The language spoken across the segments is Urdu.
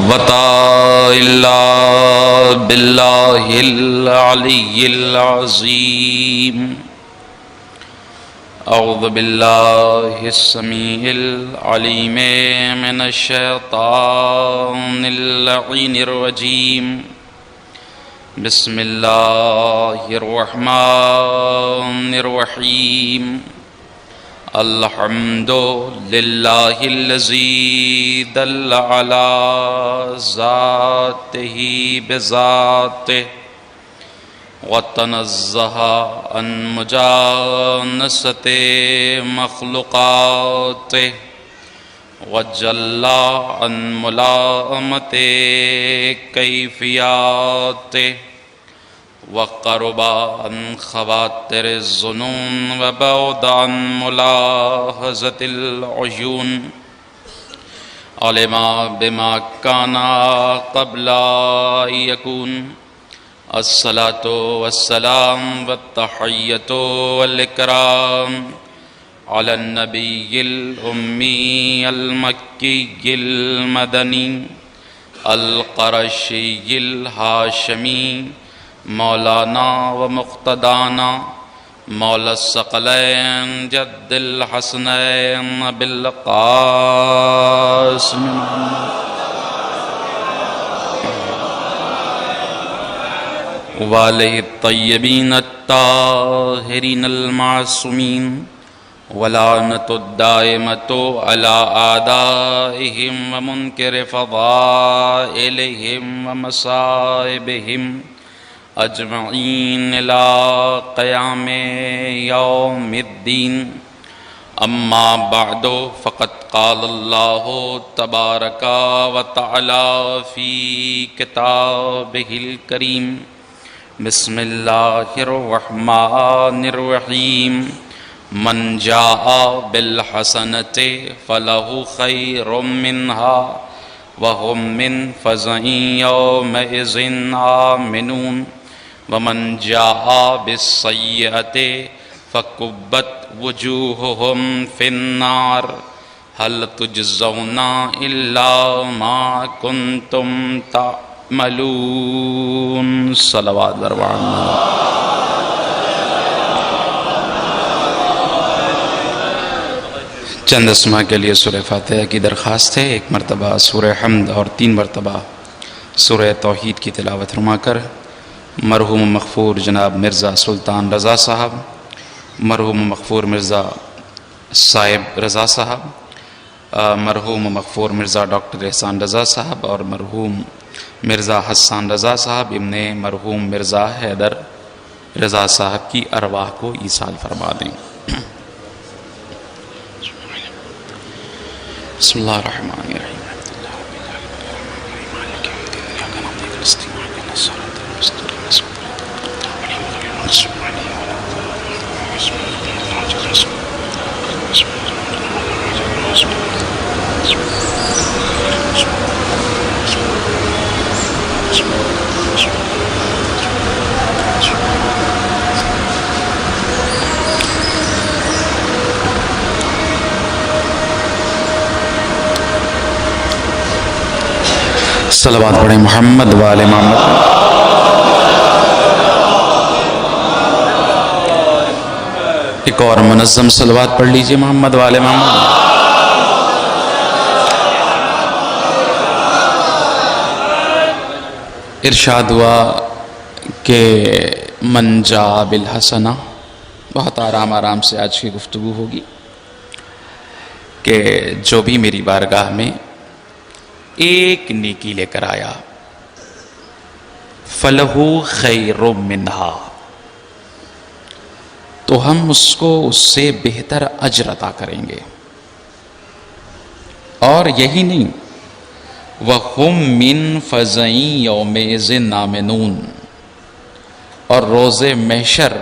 وطاع إلا بالله العلي العظيم. أعوذ بالله السميع العليم من الشيطان اللعين الرجيم. بسم الله الرحمن الرحيم. الحمد لله الذي دل على ذاته بذاته وتنزه عن مجانسة مخلوقاته وجل عن ملائمة كيفياته وقرب عن خواطر الظنون وبعد عن ملاحظة العيون. علم بما كان قبل أن يكون. الصلاة والسلام والتحية والإكرام على النبي الأمي المكي المدني القرشي الهاشمي مولانا ومقتدانا مولا الثقلين جد الحسنين بالقاسم وآله الطيبين الطاهرين المعصومين ولعنة الدائمة على أعدائهم ومنكر فضائلهم ومصائبهم أجمعين إلى قيام يوم الدين. أما بعد فقد قال الله تبارك وتعالى في كتابه الكريم. بسم الله الرحمن الرحيم. من جاء بالحسنة فله خير منها وهم من فزع يومئذ آمنون. ومن جاء بالسيئة فكبت وجوههم في النار هل تجزون إلا ما كنتم تعملون. صلوات بربان. چند اسماء کے لیے سورہ فاتحہ کی درخواست ہے. ایک مرتبہ سورہ حمد اور 3 مرتبہ سورہ توحید کی تلاوت فرما کر مرحوم مغفور جناب مرزا سلطان رضا صاحب، مرحوم مغفور مرزا صاحب رضا صاحب، مرحوم مغفور مرزا ڈاکٹر احسان رضا صاحب اور مرحوم مرزا حسان رضا صاحب ابن مرحوم مرزا حیدر رضا صاحب کی ارواح کو ایصال فرما دیں. بسم اللہ الرحمن الرحیم. صلوات پڑھیں محمد وآل محمد. ایک اور منظم صلوات پڑھ لیجئے محمد وآل محمد. ارشاد ہوا کہ من جاء بالحسنہ. بہت آرام سے آج کی گفتگو ہوگی کہ جو بھی میری بارگاہ میں ایک نیکی لے کر آیا فَلَهُ خَيْرٌ مِّنْهَا، تو ہم اس کو اس سے بہتر اجر عطا کریں گے. اور یہی نہیں، وَهُمْ مِنْ فَزَعٍ يَوْمِئِذٍ آمِنُونَ، اور روز محشر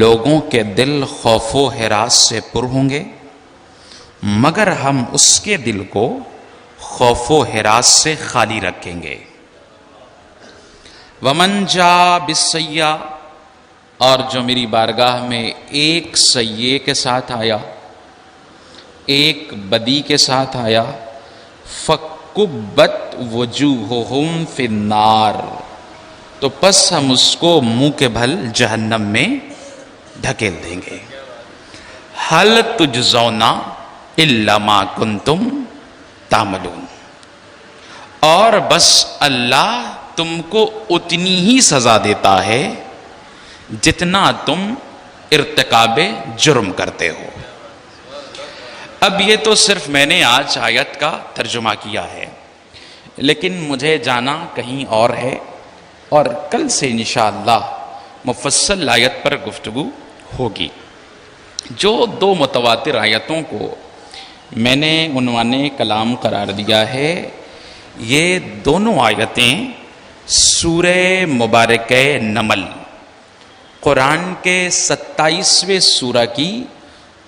لوگوں کے دل خوف و ہراس سے پر ہوں گے مگر ہم اس کے دل کو خوف و ہراس سے خالی رکھیں گے. وَمَنْ جَاءَ بِالسَّيِّئَةِ، اور جو میری بارگاہ میں ایک سیئے کے ساتھ آیا، ایک بدی کے ساتھ آیا، کبت وجوہہم فی النار، تو پس ہم اس کو منہ کے بھل جہنم میں دھکیل دیں گے. حل تجزون الا ما کنتم تعملون، اور بس اللہ تم کو اتنی ہی سزا دیتا ہے جتنا تم ارتکاب جرم کرتے ہو. اب یہ تو صرف میں نے آج آیت کا ترجمہ کیا ہے، لیکن مجھے جانا کہیں اور ہے، اور کل سے انشاءاللہ مفصل آیت پر گفتگو ہوگی. جو دو متواتر آیتوں کو میں نے عنوان کلام قرار دیا ہے، یہ دونوں آیتیں سورہ مبارکہ نمل، قرآن کے 27ویں سورہ کی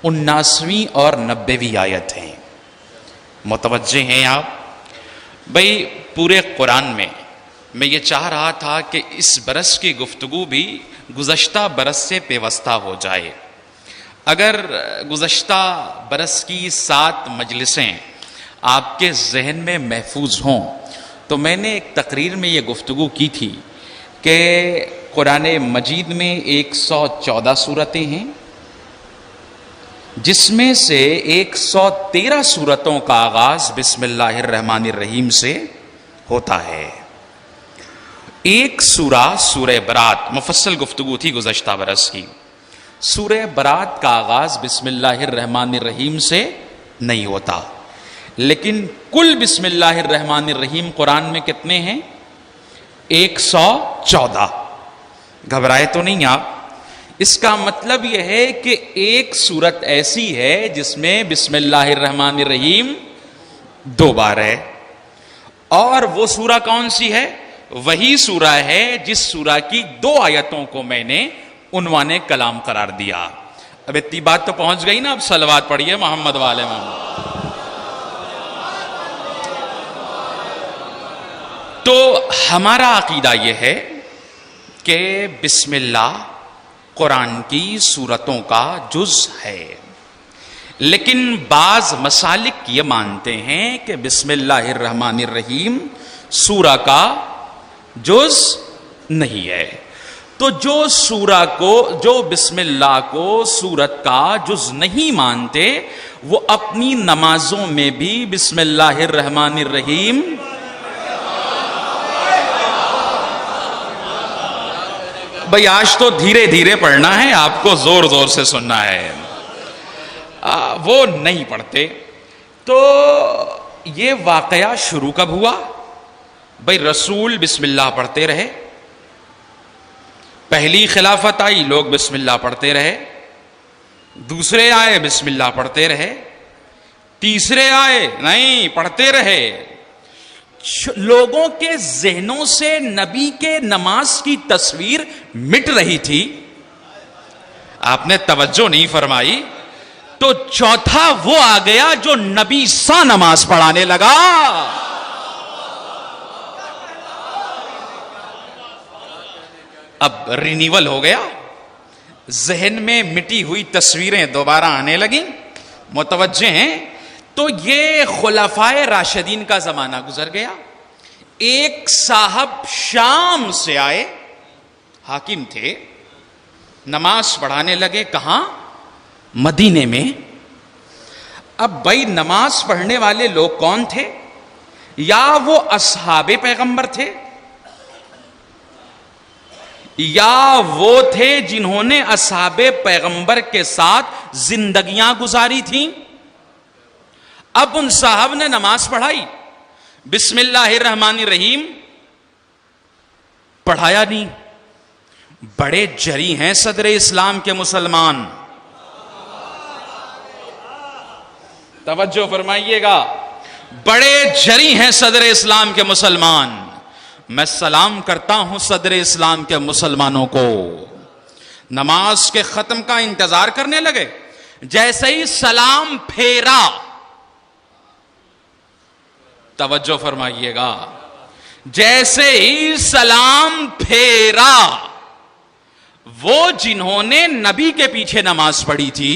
79ویں اور 90ویں آیت ہیں. متوجہ ہیں آپ؟ بھئی پورے قرآن میں یہ چاہ رہا تھا کہ اس برس کی گفتگو بھی گزشتہ برس سے پیوستہ ہو جائے. اگر گزشتہ برس کی 7 مجلسیں آپ کے ذہن میں محفوظ ہوں تو میں نے ایک تقریر میں یہ گفتگو کی تھی کہ قرآن مجید میں 114 سورتیں ہیں، جس میں سے 113 سورتوں کا آغاز بسم اللہ الرحمن الرحیم سے ہوتا ہے. ایک سورہ سورہ برات، مفصل گفتگو تھی گزشتہ برس کی، سورہ برات کا آغاز بسم اللہ الرحمن الرحیم سے نہیں ہوتا. لیکن کل بسم اللہ الرحمن الرحیم قرآن میں کتنے ہیں؟ 114. گھبرائے تو نہیں آپ؟ اس کا مطلب یہ ہے کہ ایک سورت ایسی ہے جس میں بسم اللہ الرحمن الرحیم 2 بار ہے، اور وہ سورہ کون سی ہے؟ وہی سورہ ہے جس سورہ کی 2 آیتوں کو میں نے عنوان کلام قرار دیا. اب اتنی بات تو پہنچ گئی نا. اب صلوات پڑھیے محمد والے محمد. تو ہمارا عقیدہ یہ ہے کہ بسم اللہ قرآن کی سورتوں کا جز ہے، لیکن بعض مسالک یہ مانتے ہیں کہ بسم اللہ الرحمن الرحیم سورہ کا جز نہیں ہے. تو جو بسم اللہ کو سورت کا جز نہیں مانتے، وہ اپنی نمازوں میں بھی بسم اللہ الرحمن الرحیم بھئی آج تو دھیرے دھیرے پڑھنا ہے، آپ کو زور زور سے سننا ہے، وہ نہیں پڑھتے. تو یہ واقعہ شروع کب ہوا؟ بھئی رسول بسم اللہ پڑھتے رہے، پہلی خلافت آئی لوگ بسم اللہ پڑھتے رہے، دوسرے آئے بسم اللہ پڑھتے رہے، تیسرے آئے نہیں پڑھتے رہے. لوگوں کے ذہنوں سے نبی کے نماز کی تصویر مٹ رہی تھی. آپ نے توجہ نہیں فرمائی. تو چوتھا وہ آ گیا جو نبی سا نماز پڑھانے لگا. اب رینیول ہو گیا، ذہن میں مٹی ہوئی تصویریں دوبارہ آنے لگیں. متوجہ ہیں؟ تو یہ خلفائے راشدین کا زمانہ گزر گیا. ایک صاحب شام سے آئے، حاکم تھے، نماز پڑھانے لگے. کہاں؟ مدینے میں. اب بھائی نماز پڑھنے والے لوگ کون تھے؟ یا وہ اصحاب پیغمبر تھے، یا وہ تھے جنہوں نے اصحاب پیغمبر کے ساتھ زندگیاں گزاری تھیں. اب ان صاحب نے نماز پڑھائی، بسم اللہ الرحمن الرحیم پڑھایا نہیں. بڑے جری ہیں صدر اسلام کے مسلمان، توجہ فرمائیے گا، بڑے جری ہیں صدر اسلام کے مسلمان. میں سلام کرتا ہوں صدر اسلام کے مسلمانوں کو. نماز کے ختم کا انتظار کرنے لگے. جیسے ہی سلام پھیرا، توجہ فرمائیے گا، جیسے ہی سلام پھیرا، وہ جنہوں نے نبی کے پیچھے نماز پڑھی تھی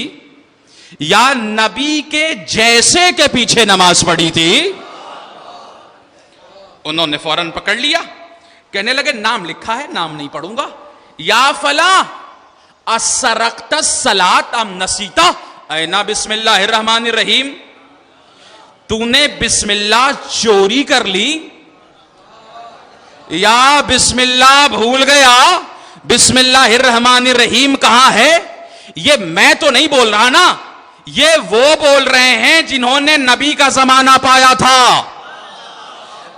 یا نبی کے جیسے کے پیچھے نماز پڑھی تھی، انہوں نے فوراً پکڑ لیا, کہنے لگے نام لکھا ہے, نام نہیں پڑھوں گا. یا فلاں اسرقت الصلاۃ ام نسیتا, اینا بسم اللہ الرحمن الرحیم, تو نے بسم اللہ چوری کر لی یا بسم اللہ بھول گیا؟ بسم اللہ الرحمن الرحیم کہاں ہے؟ یہ میں تو نہیں بول رہا نا, یہ وہ بول رہے ہیں جنہوں نے نبی کا زمانہ پایا تھا.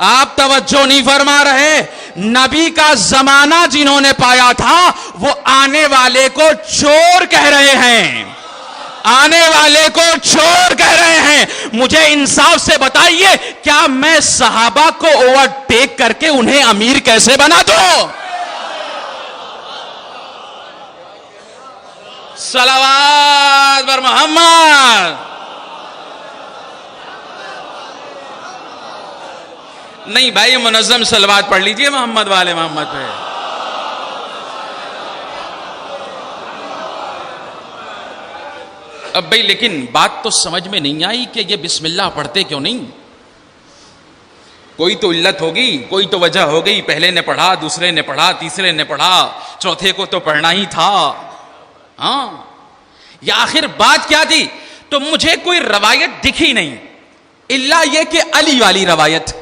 آپ توجہ نہیں فرما رہے. نبی کا زمانہ جنہوں نے پایا تھا وہ آنے والے کو چور کہہ رہے ہیں, آنے والے کو چور کہہ رہے ہیں. مجھے انصاف سے بتائیے, کیا میں صحابہ کو اوور ٹیک کر کے انہیں امیر کیسے بنا دوں؟ صلوات بر محمد. نہیں بھائی, منظم صلوات پڑھ لیجئے محمد والے محمد پہ. اب بھائی لیکن بات تو سمجھ میں نہیں آئی کہ یہ بسم اللہ پڑھتے کیوں نہیں؟ کوئی تو علت ہوگی, کوئی تو وجہ ہو گئی. پہلے نے پڑھا, دوسرے نے پڑھا, تیسرے نے پڑھا, چوتھے کو تو پڑھنا ہی تھا. ہاں, یا آخر بات کیا تھی؟ تو مجھے کوئی روایت دکھی نہیں الا یہ کہ علی والی روایت.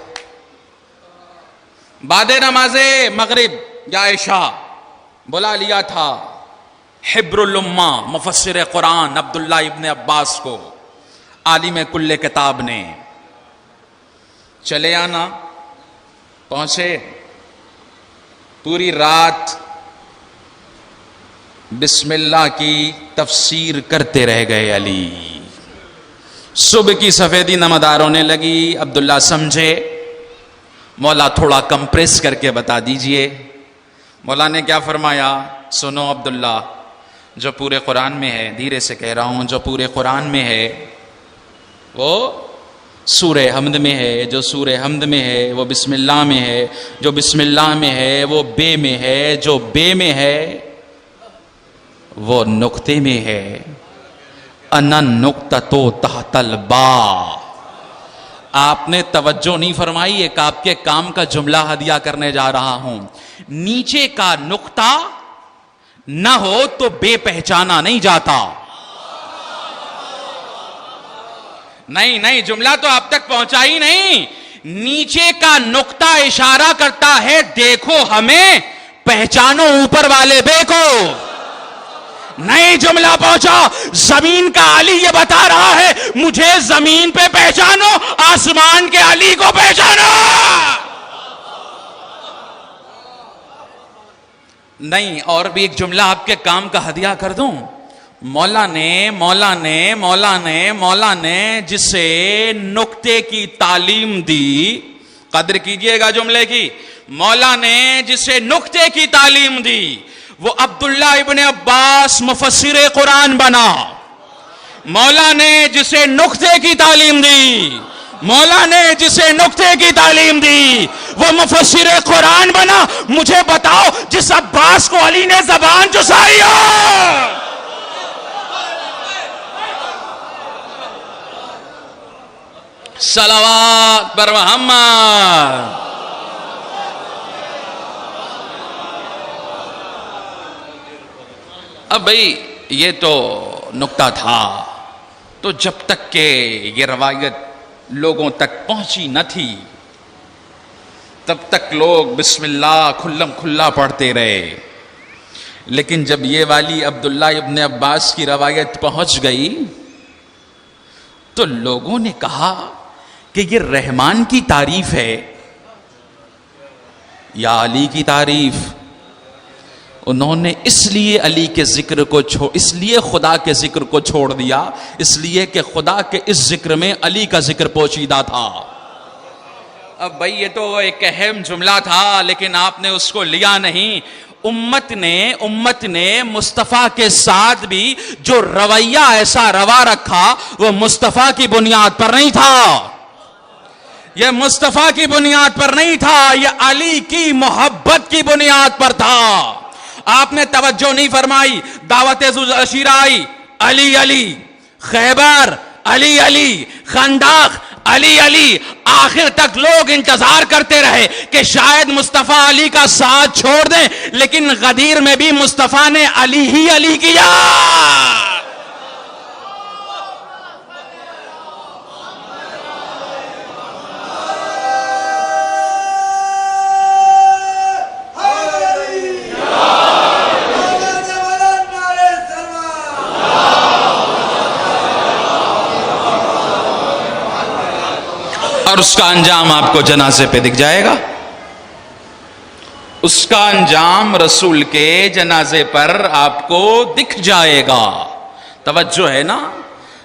بعد نماز مغرب یا عشاء بلا لیا تھا حبر الامہ مفسر قرآن عبداللہ ابن عباس کو, عالم کل کتاب نے. چلے آنا, پہنچے, پوری رات بسم اللہ کی تفسیر کرتے رہ گئے علی. صبح کی سفیدی نمدار ہونے لگی. عبداللہ سمجھے, مولا تھوڑا کمپریس کر کے بتا دیجئے. مولا نے کیا فرمایا؟ سنو عبداللہ, جو پورے قرآن میں ہے, دھیرے سے کہہ رہا ہوں, جو پورے قرآن میں ہے وہ سورہ حمد میں ہے, جو سورہ حمد میں ہے وہ بسم اللہ میں ہے, جو بسم اللہ میں ہے وہ بے میں ہے, جو بے میں ہے وہ نقطے میں ہے. انا نقطۃ تحت الباء. آپ نے توجہ نہیں فرمائی, ایک آپ کے کام کا جملہ ہدیہ کرنے جا رہا ہوں. نیچے کا نقطہ نہ ہو تو بے پہچانا نہیں جاتا. نہیں, جملہ تو آپ تک پہنچا ہی نہیں. نیچے کا نقطہ اشارہ کرتا ہے دیکھو ہمیں, پہچانو اوپر والے بے کو. نہیں جملہ پہنچا. زمین کا علی یہ بتا رہا ہے مجھے زمین پہ پہچانو, آسمان کے علی کو پہچانو. نہیں, اور بھی ایک جملہ آپ کے کام کا ہدیہ کر دوں. مولا نے جسے نقطے کی تعلیم دی, قدر کیجئے گا جملے کی, مولا نے جسے نقطے کی تعلیم دی وہ عبداللہ ابن عباس مفسر قرآن بنا. مولا نے جسے نقطے کی تعلیم دی, مولا نے جسے نقطے کی تعلیم دی وہ مفسر قرآن بنا. مجھے بتاؤ جس عباس کو علی نے زبان چسائی ہو, صلوات بر محمد. اب بھائی یہ تو نقطہ تھا, تو جب تک کہ یہ روایت لوگوں تک پہنچی نہ تھی تب تک لوگ بسم اللہ کھلم کھلا پڑھتے رہے. لیکن جب یہ والی عبداللہ ابن عباس کی روایت پہنچ گئی تو لوگوں نے کہا کہ یہ رحمان کی تعریف ہے یا علی کی تعریف. انہوں نے اس لیے علی کے ذکر کو اس لیے خدا کے ذکر کو چھوڑ دیا, اس لیے کہ خدا کے اس ذکر میں علی کا ذکر پوشیدہ تھا. اب بھائی یہ تو ایک اہم جملہ تھا لیکن آپ نے اس کو لیا نہیں. امت نے مصطفیٰ کے ساتھ بھی جو رویہ ایسا روا رکھا وہ مصطفیٰ کی بنیاد پر نہیں تھا, یہ مصطفیٰ کی بنیاد پر نہیں تھا, یہ علی کی محبت کی بنیاد پر تھا. آپ نے توجہ نہیں فرمائی. دعوت عشیرہ آئی, علی علی, خیبر علی علی, خندق علی علی، آخر تک لوگ انتظار کرتے رہے کہ شاید مصطفیٰ علی کا ساتھ چھوڑ دیں، لیکن غدیر میں بھی مصطفیٰ نے علی ہی علی کیا۔ اور اس کا انجام آپ کو جنازے پہ دکھ جائے گا، اس کا انجام رسول کے جنازے پر آپ کو دکھ جائے گا۔ توجہ ہے نا؟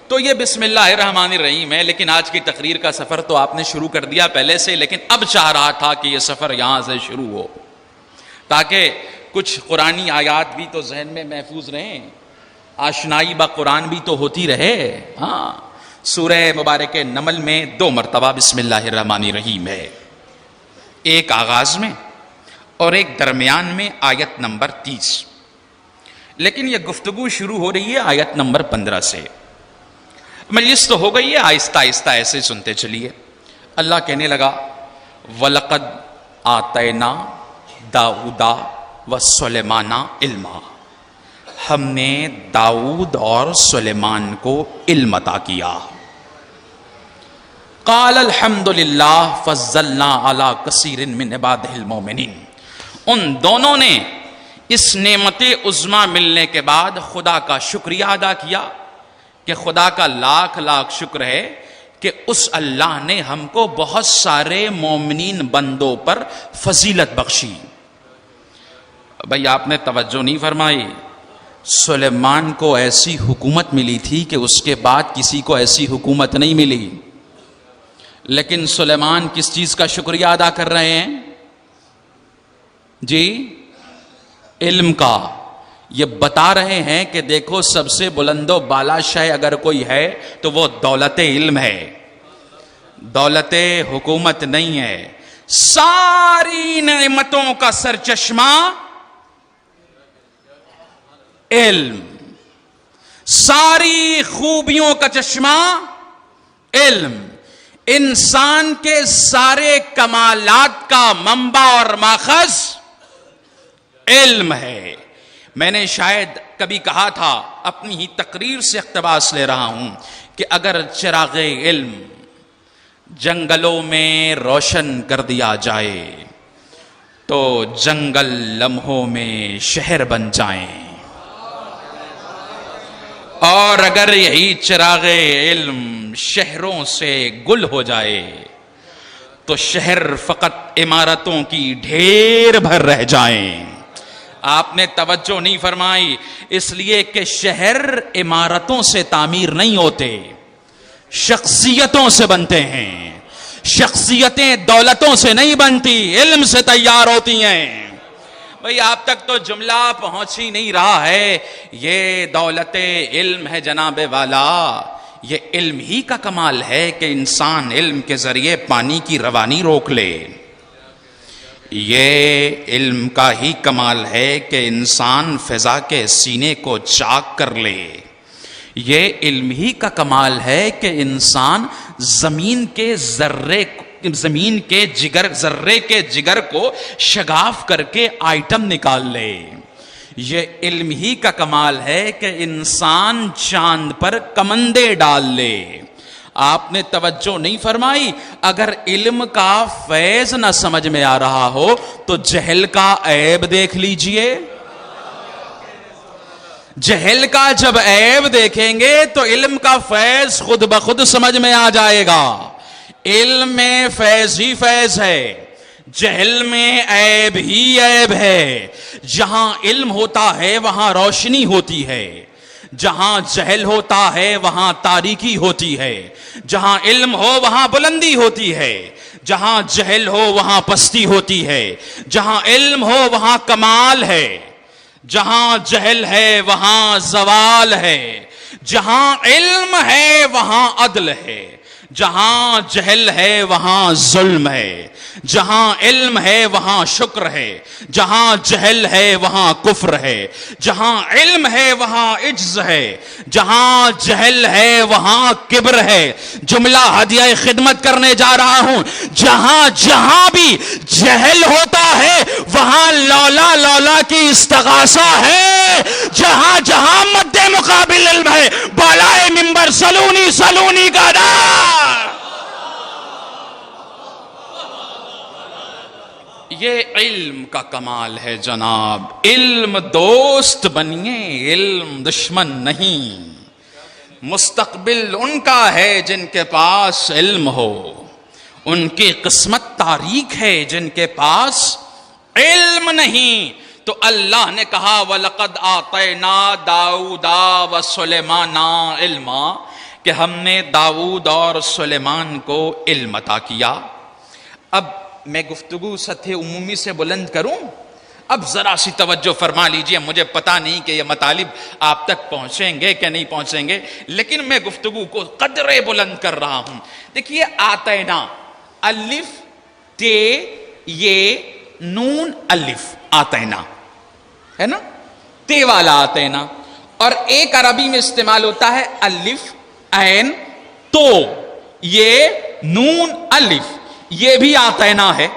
تو یہ بسم اللہ الرحمن الرحیم ہے، لیکن آج کی تقریر کا سفر تو آپ نے شروع کر دیا پہلے سے، لیکن اب چاہ رہا تھا کہ یہ سفر یہاں سے شروع ہو تاکہ کچھ قرآنی آیات بھی تو ذہن میں محفوظ رہیں، آشنائی با قرآن بھی تو ہوتی رہے۔ ہاں، سورہ مبارک نمل میں 2 مرتبہ بسم اللہ الرحمن الرحیم ہے، ایک آغاز میں اور ایک درمیان میں آیت نمبر 30، لیکن یہ گفتگو شروع ہو رہی ہے آیت نمبر 15 سے۔ مجلس تو ہو گئی ہے، آہستہ آہستہ ایسے سنتے چلیے۔ اللہ کہنے لگا وَلَقَدْ آتَيْنَا دَاؤُدَ وَسُلَيْمَانَ عِلْمًا، ہم نے داؤد اور سلیمان کو علم عطا کیا۔ قال الحمد للہ فضلنا علی کثیر من عبادہ المؤمنین، ان دونوں نے اس نعمت عظمیٰ ملنے کے بعد خدا کا شکریہ ادا کیا کہ خدا کا لاکھ لاکھ شکر ہے کہ اس اللہ نے ہم کو بہت سارے مومنین بندوں پر فضیلت بخشی۔ بھائی آپ نے توجہ نہیں فرمائی، سلیمان کو ایسی حکومت ملی تھی کہ اس کے بعد کسی کو ایسی حکومت نہیں ملی، لیکن سلیمان کس چیز کا شکریہ ادا کر رہے ہیں جی؟ علم کا۔ یہ بتا رہے ہیں کہ دیکھو سب سے بلند و بالا شے اگر کوئی ہے تو وہ دولت علم ہے، دولت حکومت نہیں ہے۔ ساری نعمتوں کا سرچشمہ علم، ساری خوبیوں کا چشمہ علم، انسان کے سارے کمالات کا منبع اور ماخذ علم ہے۔ میں نے شاید کبھی کہا تھا، اپنی ہی تقریر سے اقتباس لے رہا ہوں، کہ اگر چراغ علم جنگلوں میں روشن کر دیا جائے تو جنگل لمحوں میں شہر بن جائیں، اور اگر یہی چراغ علم شہروں سے گل ہو جائے تو شہر فقط عمارتوں کی ڈھیر بھر رہ جائیں۔ آپ نے توجہ نہیں فرمائی، اس لیے کہ شہر عمارتوں سے تعمیر نہیں ہوتے، شخصیتوں سے بنتے ہیں۔ شخصیتیں دولتوں سے نہیں بنتی، علم سے تیار ہوتی ہیں۔ بھئی آپ تک تو جملہ پہنچ ہی نہیں رہا ہے، یہ دولت علم ہے جناب والا۔ یہ علم ہی کا کمال ہے کہ انسان علم کے ذریعے پانی کی روانی روک لے۔ یہ علم کا ہی کمال ہے کہ انسان فضا کے سینے کو چاک کر لے۔ یہ علم ہی کا کمال ہے کہ انسان زمین کے ذرے کے جگر کو شگاف کر کے آئٹم نکال لے۔ یہ علم ہی کا کمال ہے کہ انسان چاند پر کمندے ڈال لے۔ آپ نے توجہ نہیں فرمائی، اگر علم کا فیض نہ سمجھ میں آ رہا ہو تو جہل کا عیب دیکھ لیجئے۔ جہل کا جب عیب دیکھیں گے تو علم کا فیض خود بخود سمجھ میں آ جائے گا۔ علم میں فیض ہی فیض ہے، جہل میں عیب ہی عیب ہے۔ جہاں علم ہوتا ہے وہاں روشنی ہوتی ہے، جہاں جہل ہوتا ہے وہاں تاریکی ہوتی ہے۔ جہاں علم ہو وہاں بلندی ہوتی ہے، جہاں جہل ہو وہاں پستی ہوتی ہے۔ جہاں علم ہو وہاں کمال ہے، جہاں جہل ہے وہاں زوال ہے۔ جہاں علم ہے وہاں عدل ہے، جہاں جہل ہے وہاں ظلم ہے، جہاں علم ہے وہاں شکر ہے، جہاں جہل ہے وہاں کفر ہے، جہاں علم ہے وہاں عجز ہے، جہاں جہل ہے وہاں کبر ہے۔ جملہ ہدیہ خدمت کرنے جا رہا ہوں، جہاں جہاں بھی جہل ہوتا ہے وہاں لولا لولا کی استغاثہ ہے، جہاں جہاں مد مقابل علم ہے بالائے منبر سلونی سلونی کا نعرہ۔ یہ علم کا کمال ہے جناب، علم دوست بنیے، علم دشمن نہیں۔ مستقبل ان کا ہے جن کے پاس علم ہو، ان کی قسمت تاریک ہے جن کے پاس علم نہیں۔ تو اللہ نے کہا وَلَقَدْ آتَيْنَا دَاوُودَ وَسُلَيْمَانَ عِلْمًا، کہ ہم نے داؤد اور سلیمان کو علم عطا کیا۔ اب میں گفتگو سطح عمومی سے بلند کروں، اب ذرا سی توجہ فرما لیجئے، مجھے پتا نہیں کہ یہ مطالب آپ تک پہنچیں گے کہ نہیں پہنچیں گے، لیکن میں گفتگو کو قدرے بلند کر رہا ہوں۔ دیکھیے آتینا، الف تے یہ نون الف، آتینا ہے نا، تے والا آتینا، اور ایک عربی میں استعمال ہوتا ہے الف عین تو، یہ نون الف، یہ بھی آتینا ہے،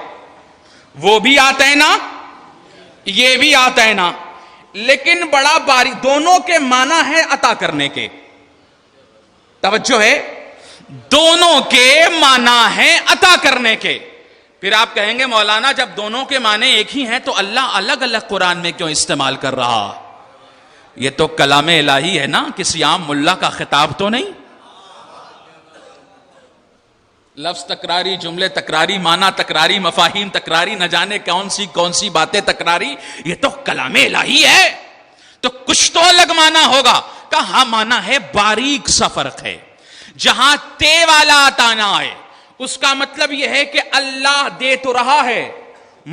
وہ بھی آتینا، یہ بھی آتینا، لیکن بڑا باری دونوں کے معنی ہے عطا کرنے کے، توجہ ہے، دونوں کے معنی ہیں عطا کرنے کے۔ پھر آپ کہیں گے مولانا جب دونوں کے معنی ایک ہی ہیں تو اللہ الگ الگ قرآن میں کیوں استعمال کر رہا؟ یہ تو کلام الہی ہے نا، کسی عام ملا کا خطاب تو نہیں۔ لفظ تکراری، جملے تکراری، معنی تکراری، مفاہیم تکراری، نہ جانے کون سی باتیں تکراری، یہ تو کلام الہی ہے، تو کچھ تو الگ معنی ہوگا۔ کہاں معنی ہے باریک سا فرق ہے۔ جہاں تے والا آتانا ہے اس کا مطلب یہ ہے کہ اللہ دے تو رہا ہے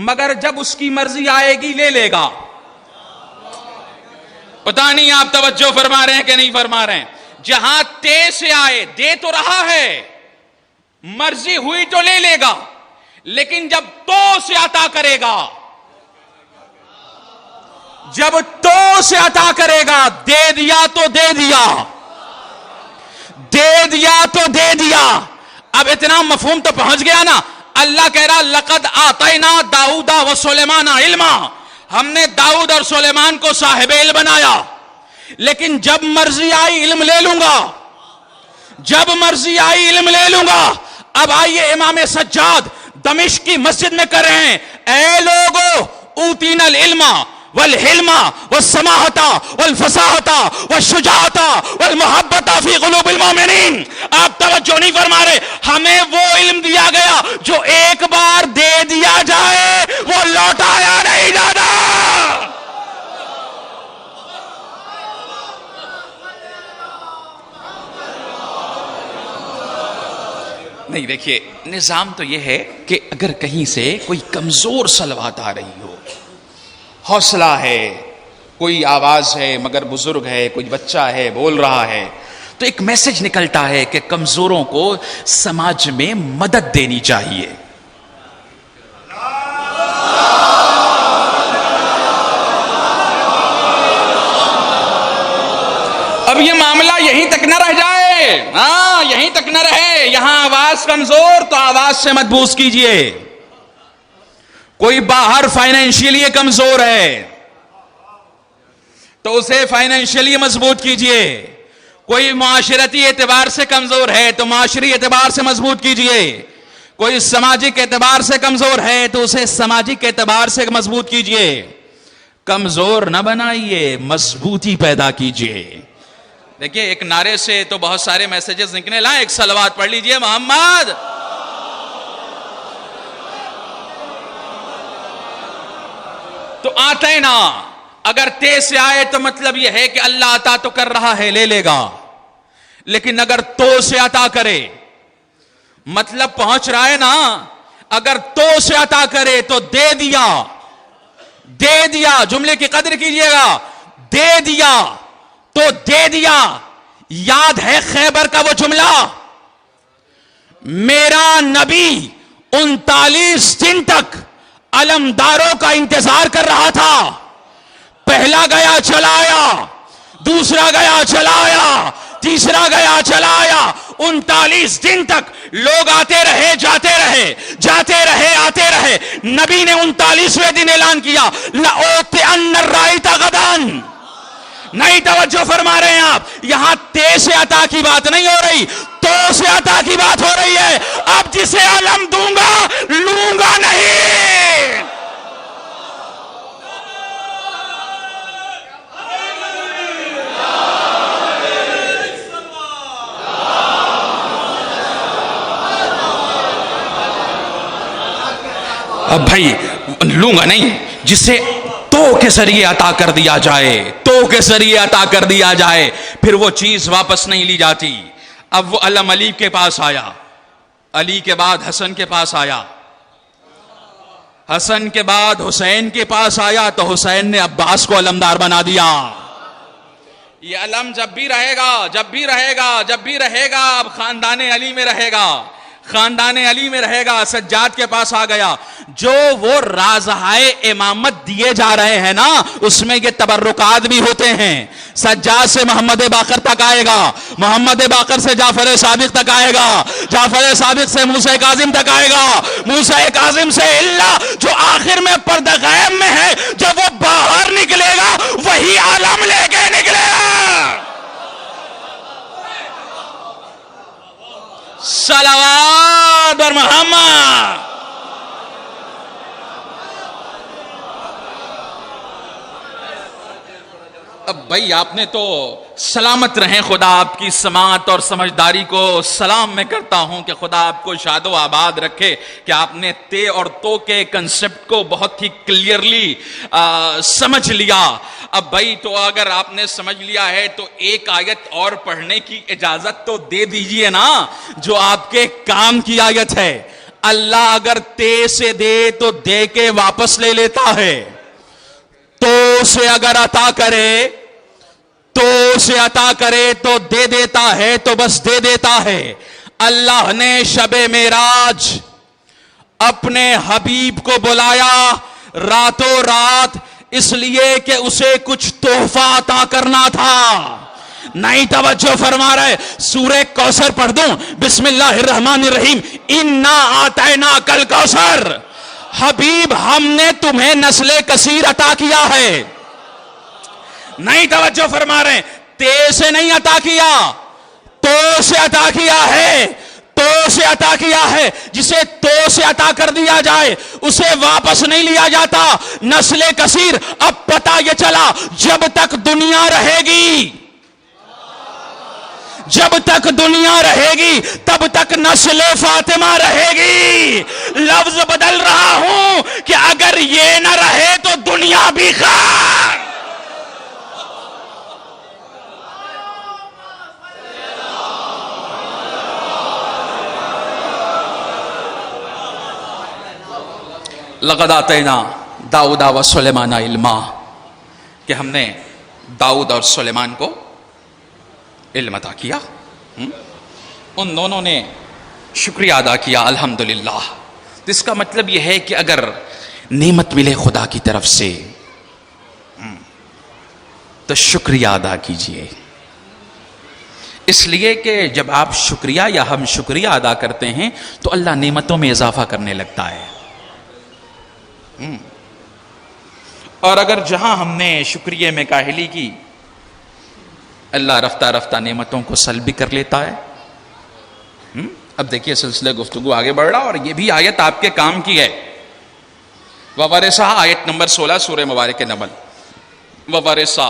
مگر جب اس کی مرضی آئے گی لے لے گا۔ پتہ نہیں آپ توجہ فرما رہے ہیں کہ نہیں فرما رہے ہیں۔ جہاں تے سے آئے دے تو رہا ہے، مرضی ہوئی تو لے لے گا، لیکن جب تو سے عطا کرے گا، جب تو سے عطا کرے گا، دے دیا تو دے دیا، دے دیا تو دے دیا۔ اب اتنا مفہوم تو پہنچ گیا نا۔ اللہ کہہ رہا لقد آتینا داؤد و سلیمان علما، ہم نے داؤد اور سلیمان کو صاحب علم بنایا، لیکن جب مرضی آئی علم لے لوں گا، جب مرضی آئی علم لے لوں گا۔ اب آئیے امام سجاد دمشق کی مسجد میں کر رہے ہیں، اے لوگو اوتینا العلم والحلم والسماحت والفصاحت والشجاعت والمحبت فی قلوب المؤمنین۔ آپ توجہ نہیں فرما رہے، ہمیں وہ علم دیا گیا جو ایک بار دے دیا جائے وہ لوٹایا نہیں جاتا۔ نہیں دیکھیے نظام تو یہ ہے کہ اگر کہیں سے کوئی کمزور صلوات آ رہی ہو، حوصلہ ہے، کوئی آواز ہے مگر بزرگ ہے، کوئی بچہ ہے بول رہا ہے، تو ایک میسج نکلتا ہے کہ کمزوروں کو سماج میں مدد دینی چاہیے۔ اب یہ معاملہ یہیں تک نہ رہ جائے، ہاں یہیں تک نہ رہے، یہاں آواز کمزور تو آواز سے مت بوس کیجئے۔ کوئی باہر فائنینشیلی کمزور ہے تو اسے فائنینشیلی مضبوط کیجئے، کوئی معاشرتی اعتبار سے کمزور ہے تو معاشری اعتبار سے مضبوط کیجئے، کوئی سماجک اعتبار سے کمزور ہے تو اسے سماجک اعتبار سے مضبوط کیجئے۔ کمزور نہ بنائیے، مضبوطی پیدا کیجئے۔ دیکھیے ایک نعرے سے تو بہت سارے میسیجز نکلنے لائیں، ایک صلوات پڑھ لیجئے محمد۔ تو آتے نا، اگر تے سے آئے تو مطلب یہ ہے کہ اللہ عطا تو کر رہا ہے لے لے گا، لیکن اگر تو سے عطا کرے مطلب پہنچ رہا ہے نا، اگر تو سے عطا کرے تو دے دیا، دے دیا، جملے کی قدر کیجئے گا، دے دیا تو دے دیا۔ یاد ہے خیبر کا وہ جملہ، میرا نبی 39 دن تک علمداروں کا انتظار کر رہا تھا. پہلا گیا چلا آیا, دوسرا گیا چلا آیا, تیسرا گیا چلا آیا. 39 دن تک لوگ آتے رہے جاتے رہے, جاتے رہے آتے رہے. نبی نے 39ویں دن اعلان کیا لَأُوتِئَنَّ الرَّائِطَ غَدًا. نہیں توجہ فرما رہے ہیں آپ, یہاں تے سے عطا کی بات نہیں ہو رہی, تو سے عطا کی بات ہو رہی ہے. اب جسے علم دوں گا لوں گا نہیں. اب بھائی لوں گا نہیں, جسے تو کے ذریعے عطا کر دیا جائے, تو کے ذریعے عطا کر دیا جائے, پھر وہ چیز واپس نہیں لی جاتی. اب وہ علم علی کے پاس آیا, علی کے بعد حسن کے پاس آیا, حسن کے بعد حسین کے پاس آیا, تو حسین نے عباس کو علمدار بنا دیا. یہ علم جب بھی رہے گا, جب بھی رہے گا, جب بھی رہے گا, اب خاندان علی میں رہے گا, خاندان علی میں رہے گا. سجاد کے پاس آ گیا. جو وہ رازہائے امامت دیے جا رہے ہیں نا, اس میں یہ تبرکات بھی ہوتے ہیں. سجاد سے محمد باقر تک آئے گا, محمد باقر سے جعفر صادق تک آئے گا, جعفر صادق سے موسیٰ کاظم تک آئے گا, موسیٰ کاظم سے اللہ جو آخر میں پردہ غیب میں ہے, جب وہ باہر نکلے گا وہی عالم لے کے نکلے گا. صلوات اور محمد. اب بھائی آپ نے تو سلامت رہیں, خدا آپ کی سماعت اور سمجھداری کو سلام میں کرتا ہوں کہ خدا آپ کو شاد و آباد رکھے کہ آپ نے تے اور تو کے کنسپٹ کو بہت ہی کلیئرلی سمجھ لیا. اب بھائی تو اگر آپ نے سمجھ لیا ہے تو ایک آیت اور پڑھنے کی اجازت تو دے دیجئے نا, جو آپ کے کام کی آیت ہے. اللہ اگر تے سے دے تو دے کے واپس لے لیتا ہے, تو سے اگر عطا کرے, تو سے عطا کرے تو دے دیتا ہے, تو بس دے دیتا ہے. اللہ نے شب معراج اپنے حبیب کو بلایا راتوں رات, اس لیے کہ اسے کچھ تحفہ عطا کرنا تھا. نہیں توجہ فرما رہے. سورہ کوثر پڑھ دوں, بسم اللہ الرحمن الرحیم. انا اعطیناک الکوثر. حبیب ہم نے تمہیں نسل کثیر عطا کیا ہے. نہیں توجہ فرما رہے. تے سے نہیں عطا کیا, تو سے عطا کیا ہے, تو سے عطا کیا ہے. جسے تو سے عطا کر دیا جائے اسے واپس نہیں لیا جاتا. نسل کثیر. اب پتہ یہ چلا جب تک دنیا رہے گی, جب تک دنیا رہے گی تب تک نسل فاطمہ رہے گی. لفظ بدل رہا ہوں کہ اگر یہ نہ رہے تو دنیا بھی خیر. لقد آتینا داؤد و سلیمان علما, کہ ہم نے داؤد اور سلیمان کو علم عطا کیا. ان دونوں نے شکریہ ادا کیا الحمدللہ. اس کا مطلب یہ ہے کہ اگر نعمت ملے خدا کی طرف سے تو شکریہ ادا کیجئے. اس لیے کہ جب آپ شکریہ یا ہم شکریہ ادا کرتے ہیں تو اللہ نعمتوں میں اضافہ کرنے لگتا ہے. اور اگر جہاں ہم نے شکریہ میں کاہلی کی, اللہ رفتہ رفتہ نعمتوں کو سلب بھی کر لیتا ہے. اب دیکھیے سلسلہ گفتگو آگے بڑھ رہا, اور یہ بھی آیت آپ کے کام کی ہے. وَوَرِثَ آیت نمبر 16 سورہ مبارک نمل. وَوَرِثَ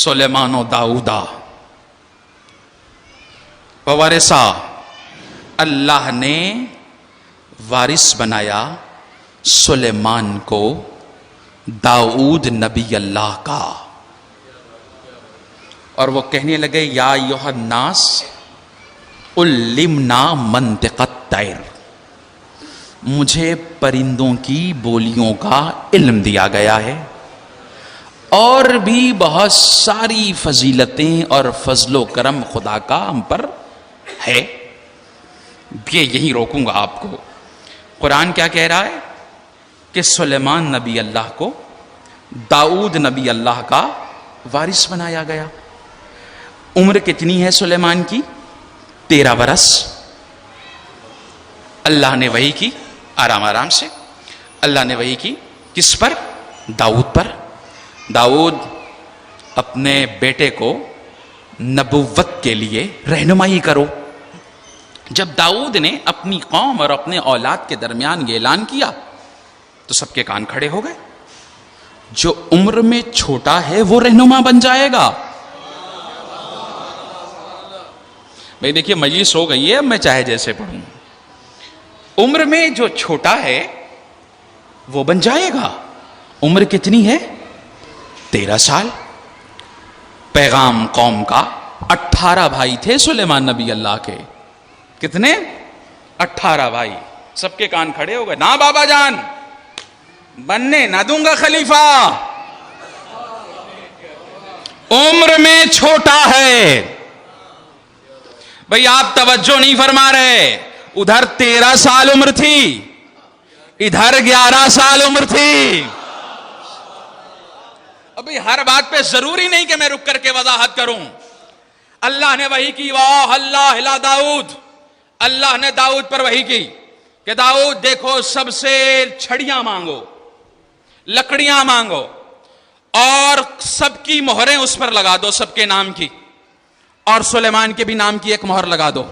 سلیمان و داؤدا. وَوَرِثَ اللہ نے وارث بنایا سلیمان کو داؤد نبی اللہ کا. اور وہ کہنے لگے یا ایھا الناس علمنا منطق الطیر, مجھے پرندوں کی بولیوں کا علم دیا گیا ہے, اور بھی بہت ساری فضیلتیں اور فضل و کرم خدا کا ہم پر ہے. یہ یہی روکوں گا آپ کو. قرآن کیا کہہ رہا ہے کہ سلیمان نبی اللہ کو داؤد نبی اللہ کا وارث بنایا گیا. عمر کتنی ہے سلیمان کی؟ 13 برس. اللہ نے وحی کی آرام آرام سے. اللہ نے وحی کی کس پر؟ داؤد پر. داؤد اپنے بیٹے کو نبوت کے لیے رہنمائی کرو. جب داؤد نے اپنی قوم اور اپنے اولاد کے درمیان یہ اعلان کیا تو سب کے کان کھڑے ہو گئے. جو عمر میں چھوٹا ہے وہ رہنما بن جائے گا. بھائی دیکھیے مجلس ہو گئی ہے، اب میں چاہے جیسے پڑھوں. عمر میں جو چھوٹا ہے وہ بن جائے گا. عمر کتنی ہے؟ 13 سال. پیغام قوم کا 18 بھائی تھے سلیمان نبی اللہ کے. کتنے؟ 18 بھائی. سب کے کان کھڑے ہو گئے. نہ بابا جان، بننے نہ دوں گا خلیفہ. عمر میں چھوٹا ہے. بھئی آپ توجہ نہیں فرما رہے. ادھر 13 سال عمر تھی، ادھر 11 سال عمر تھی. ابھی ہر بات پہ ضروری نہیں کہ میں رک کر کے وضاحت کروں. اللہ نے وحی کی واہ اللہ الا داؤد. اللہ نے داؤد پر وحی کی کہ داؤد دیکھو سب سے چھڑیاں مانگو، لکڑیاں مانگو اور سب کی مہریں اس پر لگا دو، سب کے نام کی، اور سلیمان کے بھی نام کی ایک مہر لگا دو.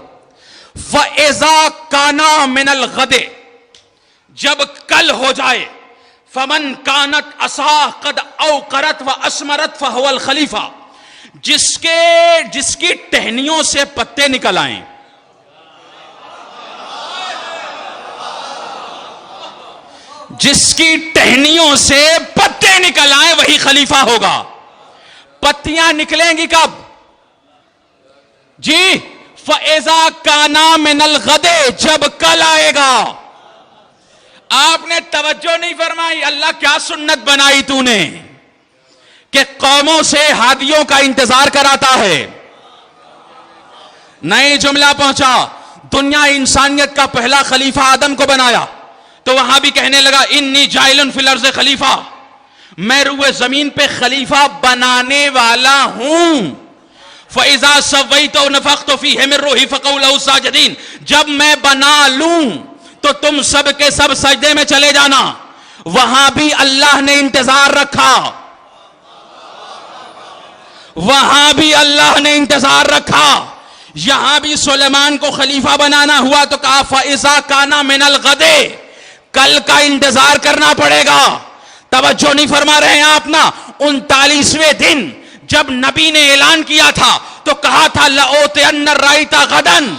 وَإِذَا كَانَ مِنَ الْغَدِ، جب کل ہو جائے، فَمَنْ كَانَتْ عَصَاهُ قَدْ أَوْقَرَتْ وَأَثْمَرَتْ فَهُوَ الْخَلِيفَةُ، جس کی ٹہنیوں سے پتے نکل آئیں، جس کی ٹہنیوں سے پتے نکل آئیں وہی خلیفہ ہوگا. پتیاں نکلیں گی کب؟ جی فَإِذَا كَانَ مِنَ الْغَدِ، جب کل آئے گا. آپ نے توجہ نہیں فرمائی. اللہ کیا سنت بنائی تو نے کہ قوموں سے ہادیوں کا انتظار کراتا ہے. نئی جملہ پہنچا، دنیا انسانیت کا پہلا خلیفہ آدم کو بنایا تو وہاں بھی کہنے لگا انی جاعل فی الارض خلیفہ، میں روئے زمین پہ خلیفہ بنانے والا ہوں. فَإِذَا سَوَّيْتُ وَنَفَخْتُ فِيهِ مِن رُّوحِي فَقَعُوا لَهُ سَاجِدِينَ، جب میں بنا لوں تو تم سب کے سب سجدے میں چلے جانا. وہاں بھی اللہ نے انتظار رکھا، وہاں بھی اللہ نے انتظار رکھا. یہاں بھی سلیمان کو خلیفہ بنانا ہوا تو کہا فَإِذَا كَانَ مِنَ الْغَدِ، کل کا انتظار کرنا پڑے گا. توجہ نہیں فرما رہے ہیں آپ نا. 39ویں دن جب نبی نے اعلان کیا تھا تو کہا تھا لَأُوتِيَنَّ الرَّائِطَ غَدًا،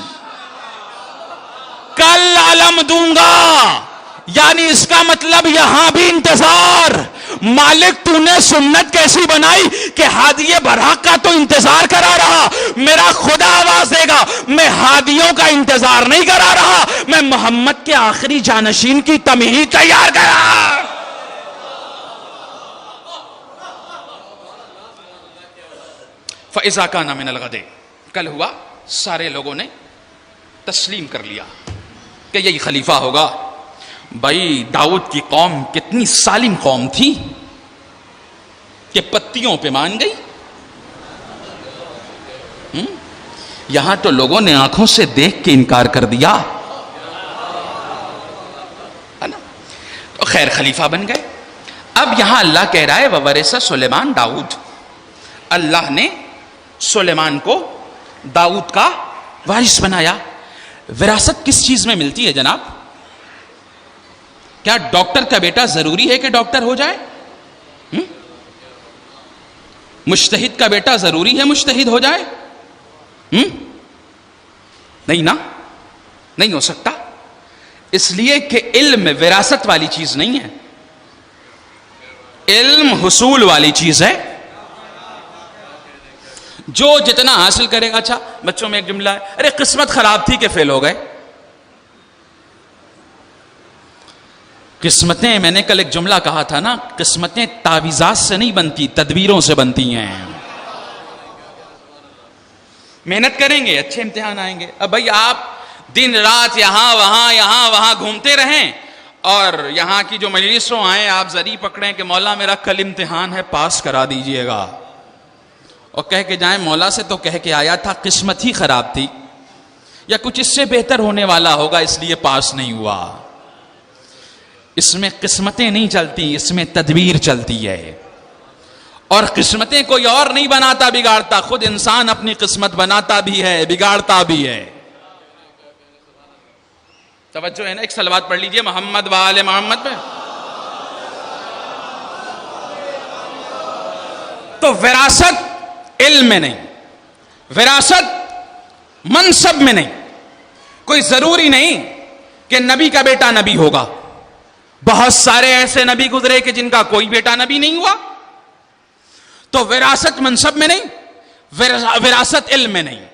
کل علم دوں گا. یعنی اس کا مطلب یہاں بھی انتظار. مالک تو نے سنت کیسی بنائی کہ ہادی برحق کا تو انتظار کرا رہا، میرا خدا آواز دے گا میں ہادیوں کا انتظار نہیں کرا رہا، میں محمد کے آخری جانشین کی تمہید تیار کرا. فَإِذَا كَانَ مِنَ الْغَدِ، کل ہوا، سارے لوگوں نے تسلیم کر لیا کہ یہی خلیفہ ہوگا. بھائی داؤد کی قوم کتنی سالم قوم تھی کہ پتیوں پہ مان گئی. یہاں تو لوگوں نے آنکھوں سے دیکھ کے انکار کر دیا ہے نا. تو خیر خلیفہ بن گئے. اب یہاں اللہ کہہ رہا ہے وَوَرِثَ سلیمان داؤد، اللہ نے سلیمان کو داؤد کا وارث بنایا. وراثت کس چیز میں ملتی ہے جناب؟ کیا ڈاکٹر کا بیٹا ضروری ہے کہ ڈاکٹر ہو جائے؟ مجتہد کا بیٹا ضروری ہے مجتہد ہو جائے؟ نہیں نا، نہیں ہو سکتا. اس لیے کہ علم وراثت والی چیز نہیں ہے، علم حصول والی چیز ہے. جو جتنا حاصل کرے گا. اچھا بچوں میں ایک جملہ ہے، ارے قسمت خراب تھی کہ فیل ہو گئے. قسمتیں، میں نے کل ایک جملہ کہا تھا نا، قسمتیں تعویذات سے نہیں بنتی، تدبیروں سے بنتی ہیں. محنت کریں گے اچھے امتحان آئیں گے. اب بھائی آپ دن رات یہاں وہاں گھومتے رہیں اور یہاں کی جو مجلسوں آئیں آپ ذری پکڑیں کہ مولا میرا کل امتحان ہے پاس کرا دیجئے گا، اور کہہ کے جائیں مولا سے تو کہہ کے آیا تھا قسمت ہی خراب تھی یا کچھ اس سے بہتر ہونے والا ہوگا اس لیے پاس نہیں ہوا۔ اس میں قسمتیں نہیں چلتی، اس میں تدبیر چلتی ہے، اور قسمتیں کوئی اور نہیں بناتا بگاڑتا، خود انسان اپنی قسمت بناتا بھی ہے بگاڑتا بھی ہے۔ توجہ ہے نا؟ ایک صلوات پڑھ لیجئے محمد وآل محمد پہ۔ تو وراثت علم میں نہیں، وراثت منصب میں نہیں۔ کوئی ضروری نہیں کہ نبی کا بیٹا نبی ہوگا، بہت سارے ایسے نبی گزرے کہ جن کا کوئی بیٹا نبی نہیں ہوا۔ تو وراثت منصب میں نہیں، وراثت علم میں نہیں،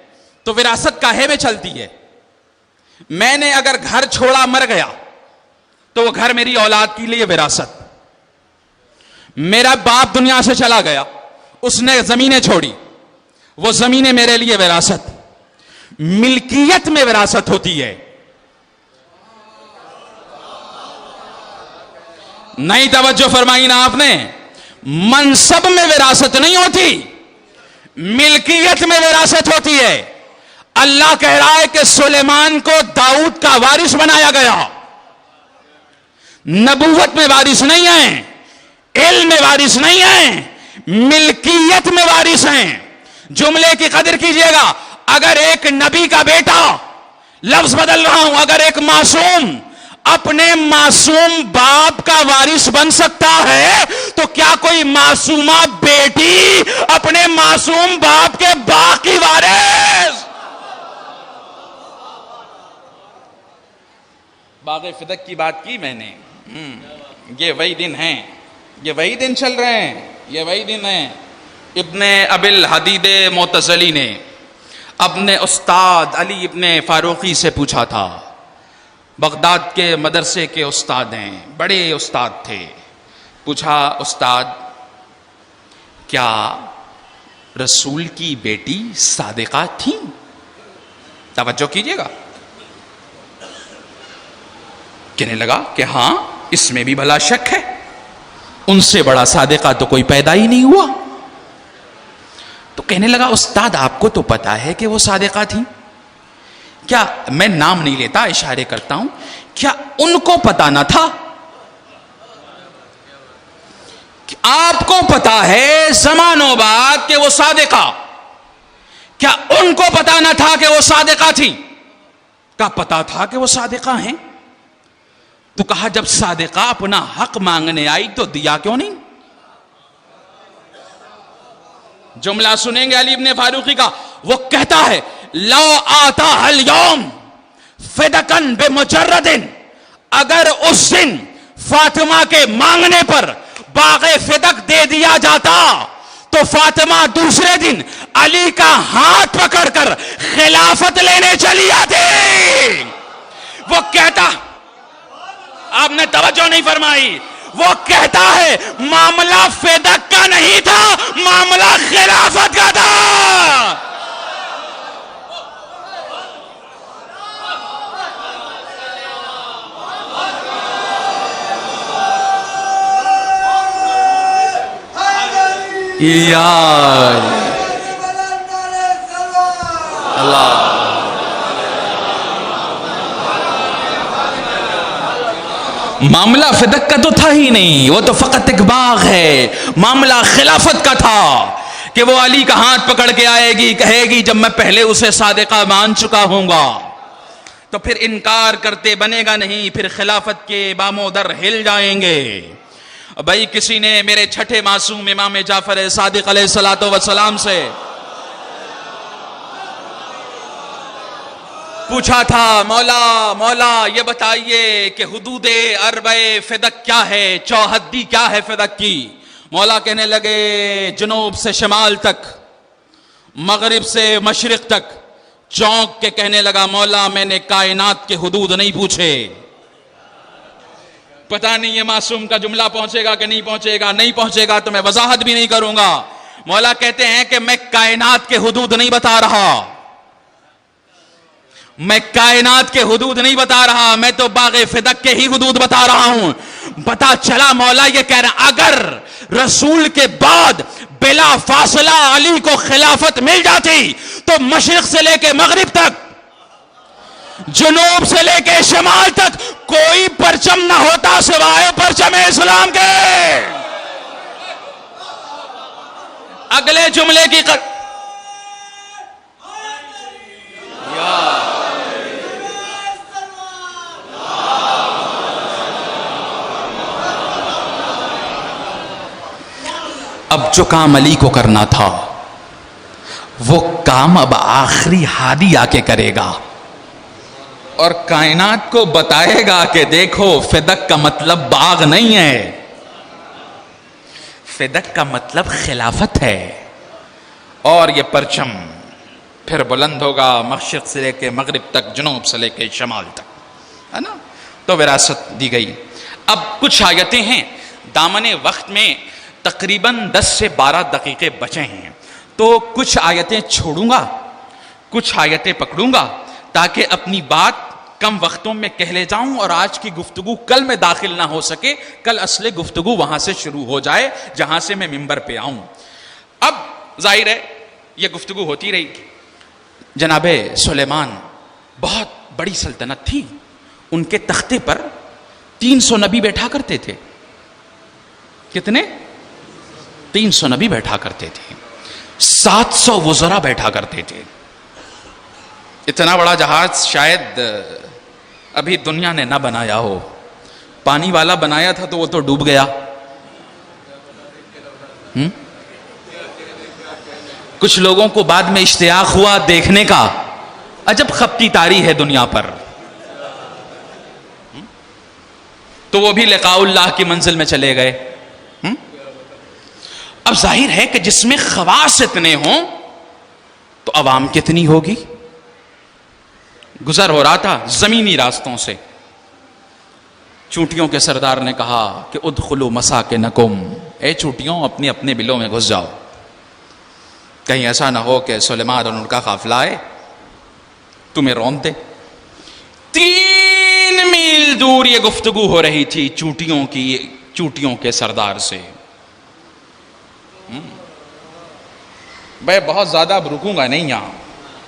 تو وراثت کاہے میں چلتی ہے؟ میں نے اگر گھر چھوڑا مر گیا تو وہ گھر میری اولاد کے لیے وراثت۔ میرا باپ دنیا سے چلا گیا، اس نے زمینیں چھوڑی، وہ زمینیں میرے لیے وراثت۔ ملکیت میں وراثت ہوتی ہے، نہیں توجہ فرمائی نا آپ نے؟ منصب میں وراثت نہیں ہوتی، ملکیت میں وراثت ہوتی ہے۔ اللہ کہہ رہا ہے کہ سلیمان کو داؤد کا وارث بنایا گیا، نبوت میں وارث نہیں ہیں، علم میں وارث نہیں ہیں، ملکیت میں وارث ہیں۔ جملے کی قدر کیجئے گا، اگر ایک نبی کا بیٹا، لفظ بدل رہا ہوں، اگر ایک معصوم اپنے معصوم باپ کا وارث بن سکتا ہے تو کیا کوئی معصومہ بیٹی اپنے معصوم باپ کے باقی وارث؟ باغ فدق کی بات کی میں نے، یہ وہی دن ہیں، یہ وہی دن چل رہے ہیں، یہ وہی دن ہیں۔ ابن ابی الحدید معتزلی نے اپنے استاد علی ابن فاروقی سے پوچھا تھا، بغداد کے مدرسے کے استاد ہیں، بڑے استاد تھے، پوچھا استاد کیا رسول کی بیٹی صادقہ تھیں؟ توجہ کیجئے گا، کہنے لگا کہ ہاں اس میں بھی بھلا شک ہے، ان سے بڑا صادقہ تو کوئی پیدا ہی نہیں ہوا۔ تو کہنے لگا استاد آپ کو تو پتا ہے کہ وہ صادقہ تھیں، کیا میں نام نہیں لیتا اشارے کرتا ہوں، کیا ان کو پتا نہ تھا؟ کہ آپ کو پتا ہے زمانوں بعد کہ وہ صادقہ، کیا ان کو پتا نہ تھا کہ وہ صادقہ تھی؟ کیا پتا تھا کہ وہ صادقہ ہیں؟ تو کہا جب صادقہ اپنا حق مانگنے آئی تو دیا کیوں نہیں؟ جملہ سنیں گے علی ابن فاروقی کا، وہ کہتا ہے لو آتا اليوم فدکن بمجرد، اگر اس دن فاطمہ کے مانگنے پر باغ فدق دے دیا جاتا تو فاطمہ دوسرے دن علی کا ہاتھ پکڑ کر خلافت لینے چلی آتی۔ وہ کہتا، آپ نے توجہ نہیں فرمائی، وہ کہتا ہے معاملہ فدق کا نہیں تھا، معاملہ خلافت کا تھا۔ اللہ معاملہ فدق کا تو تھا ہی نہیں، وہ تو فقط ایک باغ ہے، معاملہ خلافت کا تھا کہ وہ علی کا ہاتھ پکڑ کے آئے گی، کہے گی جب میں پہلے اسے صادقہ مان چکا ہوں گا تو پھر انکار کرتے بنے گا نہیں، پھر خلافت کے بامو در ہل جائیں گے۔ بھائی کسی نے میرے چھٹے معصوم امام جعفر صادق علیہ الصلوۃ والسلام سے پوچھا تھا، مولا یہ بتائیے کہ حدود اربع فدق کیا ہے، چوحدی کیا ہے فدق کی؟ مولا کہنے لگے جنوب سے شمال تک، مغرب سے مشرق تک، چونک کے کہنے لگا مولا میں نے کائنات کے حدود نہیں پوچھے۔ پتہ نہیں یہ معصوم کا جملہ پہنچے گا کہ نہیں پہنچے گا، نہیں پہنچے گا تو میں وضاحت بھی نہیں کروں گا۔ مولا کہتے ہیں کہ میں کائنات کے حدود نہیں بتا رہا، میں کائنات کے حدود نہیں بتا رہا، میں تو باغ فدق کے ہی حدود بتا رہا ہوں. پتا چلا مولا یہ کہہ رہا اگر رسول کے بعد بلا فاصلہ علی کو خلافت مل جاتی تو مشرق سے لے کے مغرب تک، جنوب سے لے کے شمال تک کوئی پرچم نہ ہوتا سوائے پرچم اسلام کے. اگلے جملے کی اب جو کام علی کو کرنا تھا وہ کام اب آخری ہادی آ کے کرے گا اور کائنات کو بتائے گا کہ دیکھو فدق کا مطلب باغ نہیں ہے، فدق کا مطلب خلافت ہے. اور یہ پرچم پھر بلند ہوگا مشرق سے لے کے مغرب تک، جنوب سے لے کے شمال تک، ہے نا. تو وراثت دی گئی. اب کچھ آیتیں ہیں دامن وقت میں، تقریباً 10 سے 12 دقیقے بچے ہیں، تو کچھ آیتیں چھوڑوں گا، کچھ آیتیں پکڑوں گا تاکہ اپنی بات کم وقتوں میں کہہ لے جاؤں اور آج کی گفتگو کل میں داخل نہ ہو سکے، کل اصل گفتگو وہاں سے شروع ہو جائے جہاں سے میں منبر پہ آؤں. اب ظاہر ہے یہ گفتگو ہوتی رہی. جناب سلیمان بہت بڑی سلطنت تھی، ان کے تختے پر 300 نبی بیٹھا کرتے تھے. کتنے؟ 300 نبی بیٹھا کرتے تھے، 700 وزراء بیٹھا کرتے تھے. اتنا بڑا جہاز شاید ابھی دنیا نے نہ بنایا ہو. پانی والا بنایا تھا تو وہ تو ڈوب گیا. کچھ لوگوں کو بعد میں اشتیاق ہوا دیکھنے کا، عجب خپتی تاری ہے دنیا پر، تو وہ بھی لقاء اللہ کی منزل میں چلے گئے. اب ظاہر ہے کہ جس میں خواص اتنے ہوں تو عوام کتنی ہوگی. گزر ہو رہا تھا زمینی راستوں سے، چونٹیوں کے سردار نے کہا کہ ادخلوا مساکنکم، اے چونٹیوں اپنے اپنے بلوں میں گھس جاؤ، کہیں ایسا نہ ہو کہ سلیمان اور ان کا قافلہ آئے تمہیں روند دے. 3 میل دور یہ گفتگو ہو رہی تھی چونٹیوں کے سردار سے. بھائی بہت زیادہ اب رکوں گا نہیں، یہاں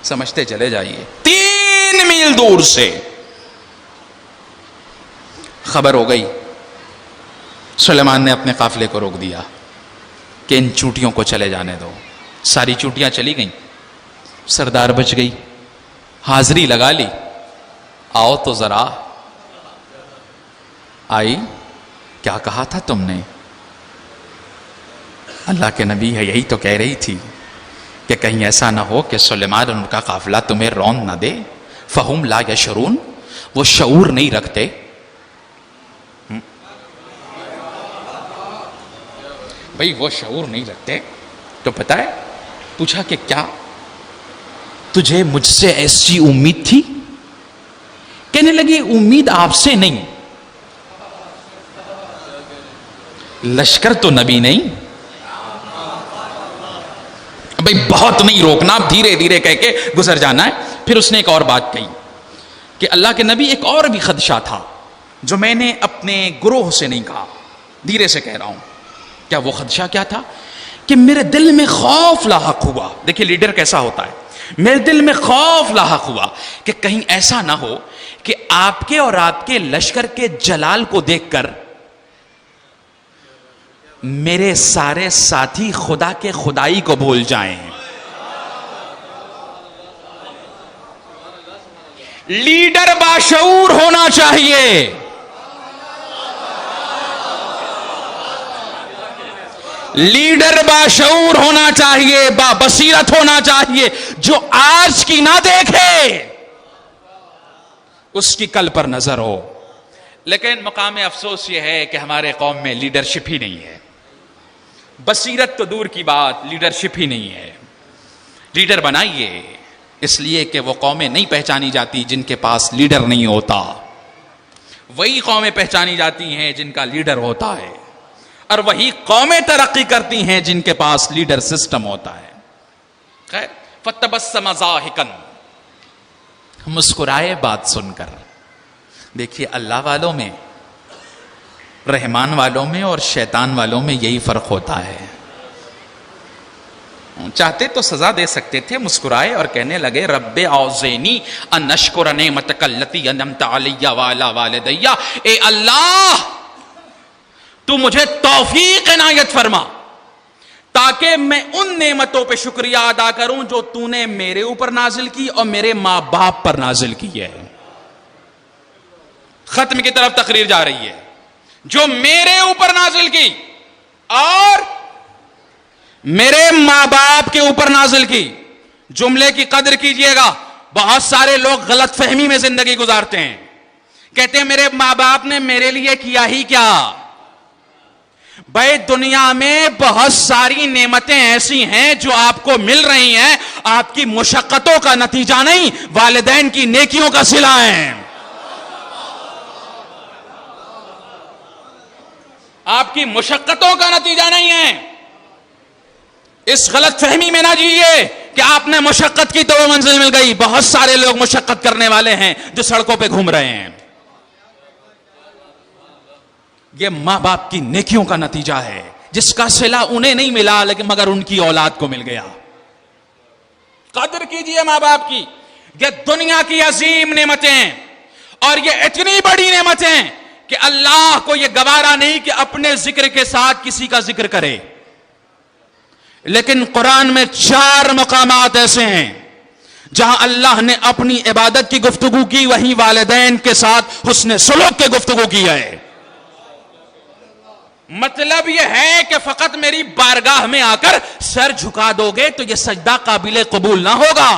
سمجھتے چلے جائیے. 3 میل دور سے خبر ہو گئی. سلیمان نے اپنے قافلے کو روک دیا کہ ان چونٹیوں کو چلے جانے دو. ساری چونٹیاں چلی گئیں، سردار بچ گئی. حاضری لگا لی، آؤ تو ذرا. آئی، کیا کہا تھا تم نے؟ اللہ کے نبی ہے یہی تو کہہ رہی تھی کہ کہیں ایسا نہ ہو کہ سلیمان اور ان کا قافلہ تمہیں رون نہ دے. فہم لا یشعرون، وہ شعور نہیں رکھتے. بھئی وہ شعور نہیں رکھتے. تو پتہ ہے پوچھا کہ کیا تجھے مجھ سے ایسی امید تھی؟ کہنے لگی امید آپ سے نہیں، لشکر تو نبی نہیں. بھئی بہت نہیں روکنا، دھیرے دھیرے کہہ کے گزر جانا ہے. پھر اس نے ایک اور بات کہی کہ اللہ کے نبی ایک اور بھی خدشہ تھا جو میں نے اپنے گروہ سے نہیں کہا، دھیرے سے کہہ رہا ہوں. کیا وہ خدشہ کیا تھا؟ کہ میرے دل میں خوف لاحق ہوا. دیکھیں لیڈر کیسا ہوتا ہے. میرے دل میں خوف لاحق ہوا کہ کہیں ایسا نہ ہو کہ آپ کے اور آپ کے لشکر کے جلال کو دیکھ کر میرے سارے ساتھی خدا کے خدائی کو بھول جائیں. لیڈر باشعور ہونا چاہیے. لیڈر باشعور ہونا چاہیے، با بصیرت ہونا چاہیے، جو آج کی نہ دیکھے اس کی کل پر نظر ہو. لیکن مقام افسوس یہ ہے کہ ہمارے قوم میں لیڈرشپ ہی نہیں ہے. بصیرت تو دور کی بات، لیڈرشپ ہی نہیں ہے. لیڈر بنائیے اس لیے کہ وہ قومیں نہیں پہچانی جاتی جن کے پاس لیڈر نہیں ہوتا. وہی قومیں پہچانی جاتی ہیں جن کا لیڈر ہوتا ہے، اور وہی قومیں ترقی کرتی ہیں جن کے پاس لیڈر سسٹم ہوتا ہے. خیر، فتبسم ضاحکا، مسکرائے بات سن کر. دیکھیے اللہ والوں میں، رحمان والوں میں اور شیطان والوں میں یہی فرق ہوتا ہے. چاہتے تو سزا دے سکتے تھے، مسکرائے اور کہنے لگے رب اوزینی ان اشکر نعمتک التی انعمت علی وعلی والدی، اے اللہ تو مجھے توفیق عنایت فرما تاکہ میں ان نعمتوں پہ شکریہ ادا کروں جو تو نے میرے اوپر نازل کی اور میرے ماں باپ پر نازل کی ہے. ختم کی طرف تقریر جا رہی ہے. جو میرے اوپر نازل کی اور میرے ماں باپ کے اوپر نازل کی. جملے کی قدر کیجئے گا. بہت سارے لوگ غلط فہمی میں زندگی گزارتے ہیں، کہتے ہیں میرے ماں باپ نے میرے لیے کیا ہی کیا. بھائی دنیا میں بہت ساری نعمتیں ایسی ہیں جو آپ کو مل رہی ہیں، آپ کی مشقتوں کا نتیجہ نہیں، والدین کی نیکیوں کا صلہ ہے. آپ کی مشقتوں کا نتیجہ نہیں ہے. اس غلط فہمی میں نہ جیئے کہ آپ نے مشقت کی تو وہ منزل مل گئی. بہت سارے لوگ مشقت کرنے والے ہیں جو سڑکوں پہ گھوم رہے ہیں. یہ ماں باپ کی نیکیوں کا نتیجہ ہے جس کا صلہ انہیں نہیں ملا لیکن مگر ان کی اولاد کو مل گیا. قدر کیجئے ماں باپ کی. یہ دنیا کی عظیم نعمتیں اور یہ اتنی بڑی نعمتیں کہ اللہ کو یہ گوارا نہیں کہ اپنے ذکر کے ساتھ کسی کا ذکر کرے. لیکن قرآن میں 4 مقامات ایسے ہیں جہاں اللہ نے اپنی عبادت کی گفتگو کی، وہیں والدین کے ساتھ حسن سلوک کی گفتگو کی ہے. مطلب یہ ہے کہ فقط میری بارگاہ میں آ کر سر جھکا دو گے تو یہ سجدہ قابل قبول نہ ہوگا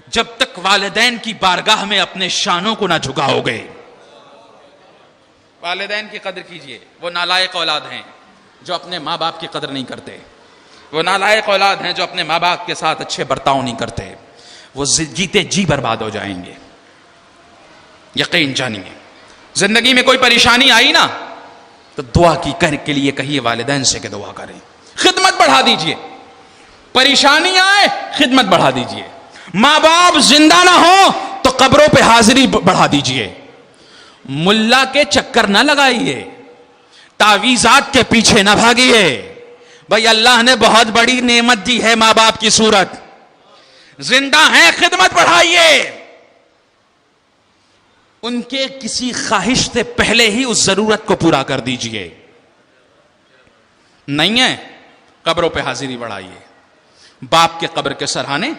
جب تک والدین کی بارگاہ میں اپنے شانوں کو نہ جھکاؤ گے. والدین کی قدر کیجئے. وہ نالائق اولاد ہیں جو اپنے ماں باپ کی قدر نہیں کرتے. وہ نالائق اولاد ہیں جو اپنے ماں باپ کے ساتھ اچھے برتاؤ نہیں کرتے. وہ جیتے جی برباد ہو جائیں گے. یقین جانیے. زندگی میں کوئی پریشانی آئی نا تو دعا کی کے لیے کہیے والدین سے کہ دعا کریں. خدمت بڑھا دیجئے. پریشانی آئے خدمت بڑھا دیجئے. ماں باپ زندہ نہ ہو تو قبروں پہ حاضری بڑھا دیجئے. ملا کے چکر نہ لگائیے، تعویذات کے پیچھے نہ بھاگیے. بھائی اللہ نے بہت بڑی نعمت دی ہے ماں باپ کی صورت. زندہ ہیں خدمت بڑھائیے. ان کے کسی خواہش سے پہلے ہی اس ضرورت کو پورا کر دیجئے. نہیں ہے قبروں پہ حاضری بڑھائیے. باپ کے قبر کے سرہانے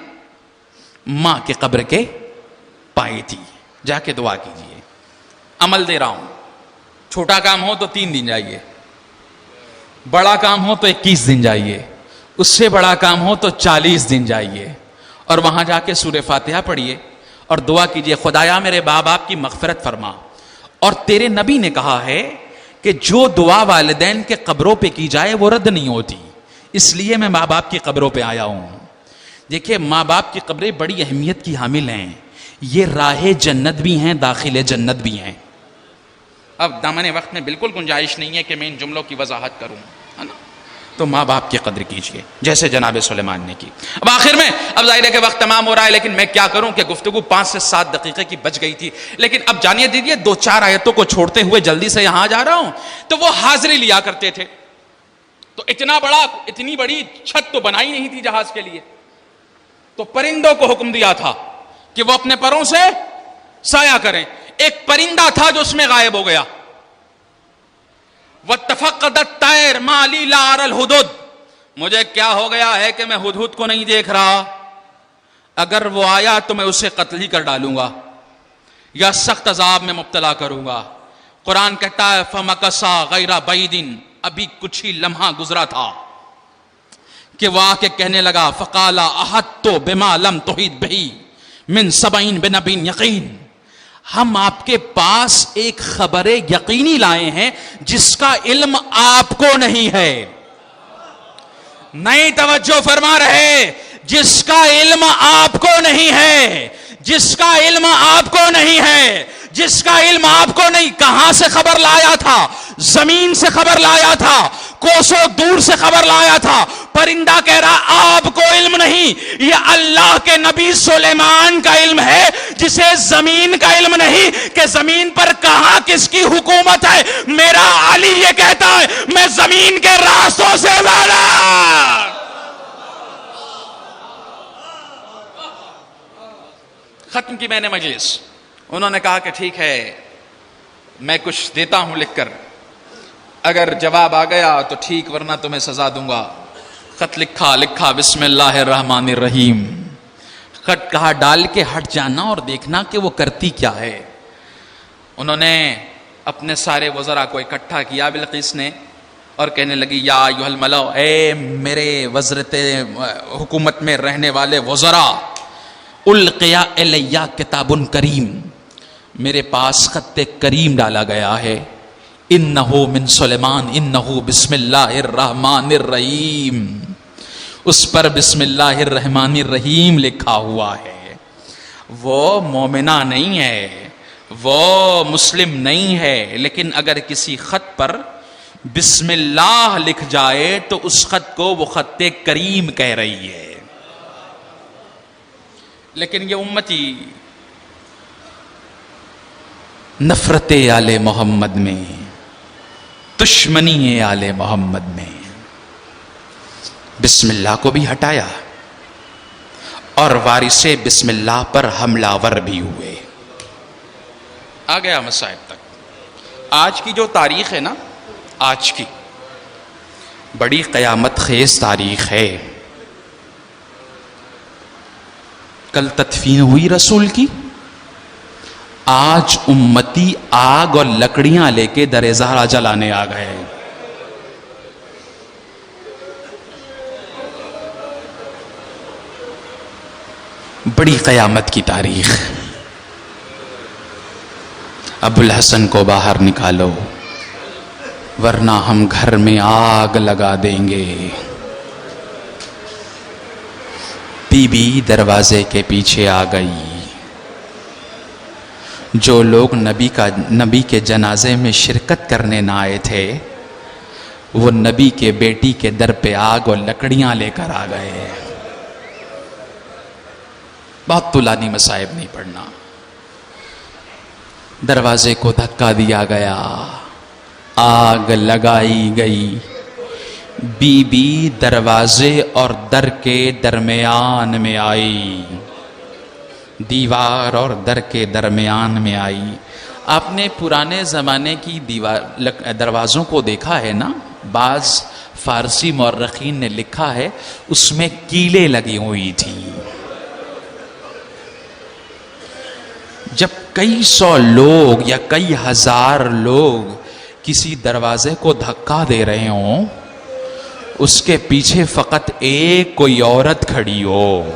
ماں کے قبر کے پائے تھی. جا کے دعا کیجئے. عمل دے رہا ہوں. چھوٹا کام ہو تو 3 دن جائیے، بڑا کام ہو تو 21 دن جائیے، اس سے بڑا کام ہو تو 40 دن جائیے اور وہاں جا کے سورہ فاتحہ پڑھیے اور دعا کیجئے خدایا میرے ماں باپ کی مغفرت فرما. اور تیرے نبی نے کہا ہے کہ جو دعا والدین کے قبروں پہ کی جائے وہ رد نہیں ہوتی، اس لیے میں ماں باپ کی قبروں پہ آیا ہوں. دیکھیے ماں باپ کی قبریں بڑی اہمیت کی حامل ہیں. یہ راہ جنت بھی ہیں، داخل جنت بھی ہیں. اب دامن وقت میں بالکل گنجائش نہیں ہے کہ میں ان جملوں کی وضاحت کروں، ہے نا. تو ماں باپ کی قدر کیجئے جیسے جناب سلیمان نے کی. اب آخر میں اب ظاہر ہے کہ وقت تمام ہو رہا ہے لیکن میں کیا کروں کہ گفتگو 5 سے 7 دقیقے کی بچ گئی تھی. لیکن اب جانیے دیجیے 2-4 آیتوں کو چھوڑتے ہوئے جلدی سے یہاں جا رہا ہوں. تو وہ حاضری لیا کرتے تھے تو اتنی بڑی چھت تو بنائی نہیں تھی جہاز کے لیے. تو پرندوں کو حکم دیا تھا کہ وہ اپنے پروں سے سایہ کریں. ایک پرندہ تھا جو اس میں غائب ہو گیا. وَاتَّفَقَّدَ الطَّيْرُ مَا لِي لَا أَرَى الْهُدُودَ. مجھے کیا ہو گیا ہے کہ میں ہدہد کو نہیں دیکھ رہا. اگر وہ آیا تو میں اسے قتل ہی کر ڈالوں گا یا سخت عذاب میں مبتلا کروں گا. قرآن کہتا ہے فَمَكَثَ غَيْرَ بَعِيدٍ. ابھی کچھ ہی لمحہ گزرا تھا کہ وہ آ کے کہنے لگا فَقَالَ أَحَطْتُ بِمَا لَمْ تُحِطْ بِهِ مِنْ سَبْعٍ بِنَبَإٍ يَقِينٍ. ہم آپ کے پاس ایک خبر یقینی لائے ہیں جس کا علم آپ کو نہیں ہے. نہیں توجہ فرما رہے. جس کا علم آپ کو نہیں ہے، جس کا علم آپ کو نہیں ہے، جس کا علم آپ کو نہیں. کہاں سے خبر لایا تھا؟ زمین سے خبر لایا تھا، کوسوں دور سے خبر لایا تھا. پرندہ کہہ رہا آپ کو علم نہیں، یہ اللہ کے نبی سلیمان کا علم ہے جسے زمین کا علم نہیں کہ زمین پر کہاں کس کی حکومت ہے، میرا علی یہ کہتا ہے میں زمین کے راستوں سے زیادہ. ختم کی میں نے مجلس. انہوں نے کہا کہ ٹھیک ہے میں کچھ دیتا ہوں لکھ کر، اگر جواب آ گیا تو ٹھیک ورنہ تمہیں سزا دوں گا. خط لکھا بسم اللہ الرحمن الرحیم. خط کہا ڈال کے ہٹ جانا اور دیکھنا کہ وہ کرتی کیا ہے. انہوں نے اپنے سارے وزراء کو اکٹھا کیا بلقیس نے اور کہنے لگی یا ایھا الملأ، اے میرے وزرت حکومت میں رہنے والے وزراء، القیا الیہ کتاب کریم، میرے پاس خط کریم ڈالا گیا ہے. انہ من سلیمان انہ بسم اللہ الرحمن الرحیم، اس پر بسم اللہ الرحمن الرحیم لکھا ہوا ہے. وہ مومنہ نہیں ہے، وہ مسلم نہیں ہے، لیکن اگر کسی خط پر بسم اللہ لکھ جائے تو اس خط کو وہ خط کریم کہہ رہی ہے. لیکن یہ امتی نفرت آل محمد میں، دشمنی آل محمد میں بسم اللہ کو بھی ہٹایا اور وارث بسم اللہ پر حملہ ور بھی ہوئے. آ گیا مصائب تک. آج کی جو تاریخ ہے نا، آج کی بڑی قیامت خیز تاریخ ہے. کل تدفین ہوئی رسول کی، آج امتی آگ اور لکڑیاں لے کے در زہرا جلانے آ گئے. بڑی قیامت کی تاریخ. ابو الحسن کو باہر نکالو ورنہ ہم گھر میں آگ لگا دیں گے. بی بی دروازے کے پیچھے آ گئی. جو لوگ نبی کے جنازے میں شرکت کرنے نہ آئے تھے وہ نبی کے بیٹی کے در پہ آگ اور لکڑیاں لے کر آ گئے. بہت طولانی مصائب نہیں پڑھنا. دروازے کو دھکا دیا گیا، آگ لگائی گئی. بی بی دروازے اور در کے درمیان میں آئی، دیوار اور در کے درمیان میں آئی. آپ نے پرانے زمانے کی دروازوں کو دیکھا ہے نا، بعض فارسی مورخین نے لکھا ہے اس میں کیلیں لگی ہوئی تھی. جب کئی سو لوگ یا کئی ہزار لوگ کسی دروازے کو دھکا دے رہے ہوں، اس کے پیچھے فقط ایک کوئی عورت کھڑی ہو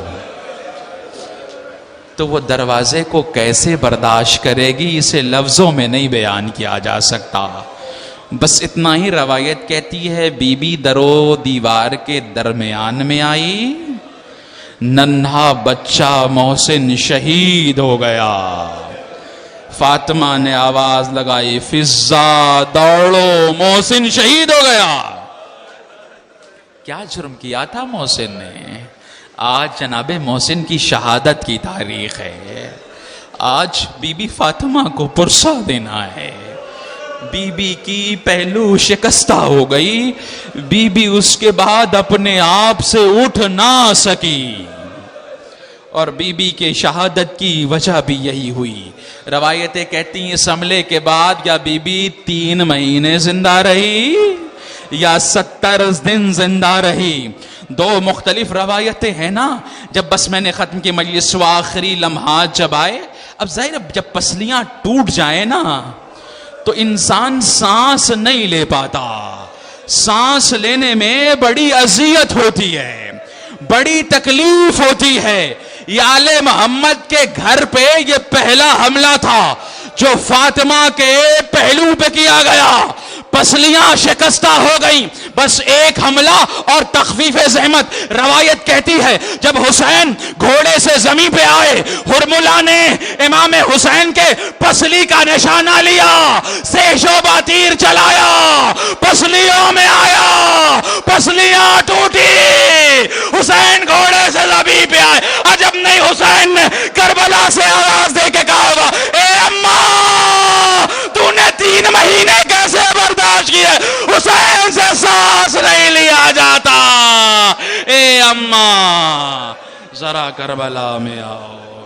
تو وہ دروازے کو کیسے برداشت کرے گی، اسے لفظوں میں نہیں بیان کیا جا سکتا. بس اتنا ہی روایت کہتی ہے بی بی درو دیوار کے درمیان میں آئی، ننھا بچہ محسن شہید ہو گیا. فاطمہ نے آواز لگائی فضا دوڑو، محسن شہید ہو گیا. کیا جرم کیا تھا محسن نے؟ آج جناب محسن کی شہادت کی تاریخ ہے. آج بی بی فاطمہ کو پرسہ دینا ہے. بی بی کی پہلو شکستہ ہو گئی. بی بی اس کے بعد اپنے آپ سے اٹھ نہ سکی اور بی بی کے شہادت کی وجہ بھی یہی ہوئی. روایتیں کہتی ہیں اس حملے کے بعد یا بی بی 3 مہینے زندہ رہی یا 70 دن زندہ رہی. 2 مختلف روایتیں ہیں نا. جب بس میں نے ختم کی مجلس و آخری لمحات جب آئے، اب ظاہر جب پسلیاں ٹوٹ جائیں نا تو انسان سانس نہیں لے پاتا. سانس لینے میں بڑی اذیت ہوتی ہے، بڑی تکلیف ہوتی ہے. یہ آل محمد کے گھر پہ یہ پہلا حملہ تھا جو فاطمہ کے پہلو پہ کیا گیا. پسلیاں شکستہ ہو گئیں. بس ایک حملہ اور تخفیف زحمت. روایت کہتی ہے جب حسین گھوڑے سے زمین پہ آئے، ہرملا نے امام حسین کے پسلی کا نشانہ لیا، سے شعبہ تیر چلایا، پسلیوں میں آیا، پسلیاں ٹوٹی. حسین گھوڑے سے زمین پہ آئے. عجب نہیں حسین نے کربلا سے آواز حسین سے سانس نہیں لیا جاتا. اے اماں ذرا کربلا میں آؤ.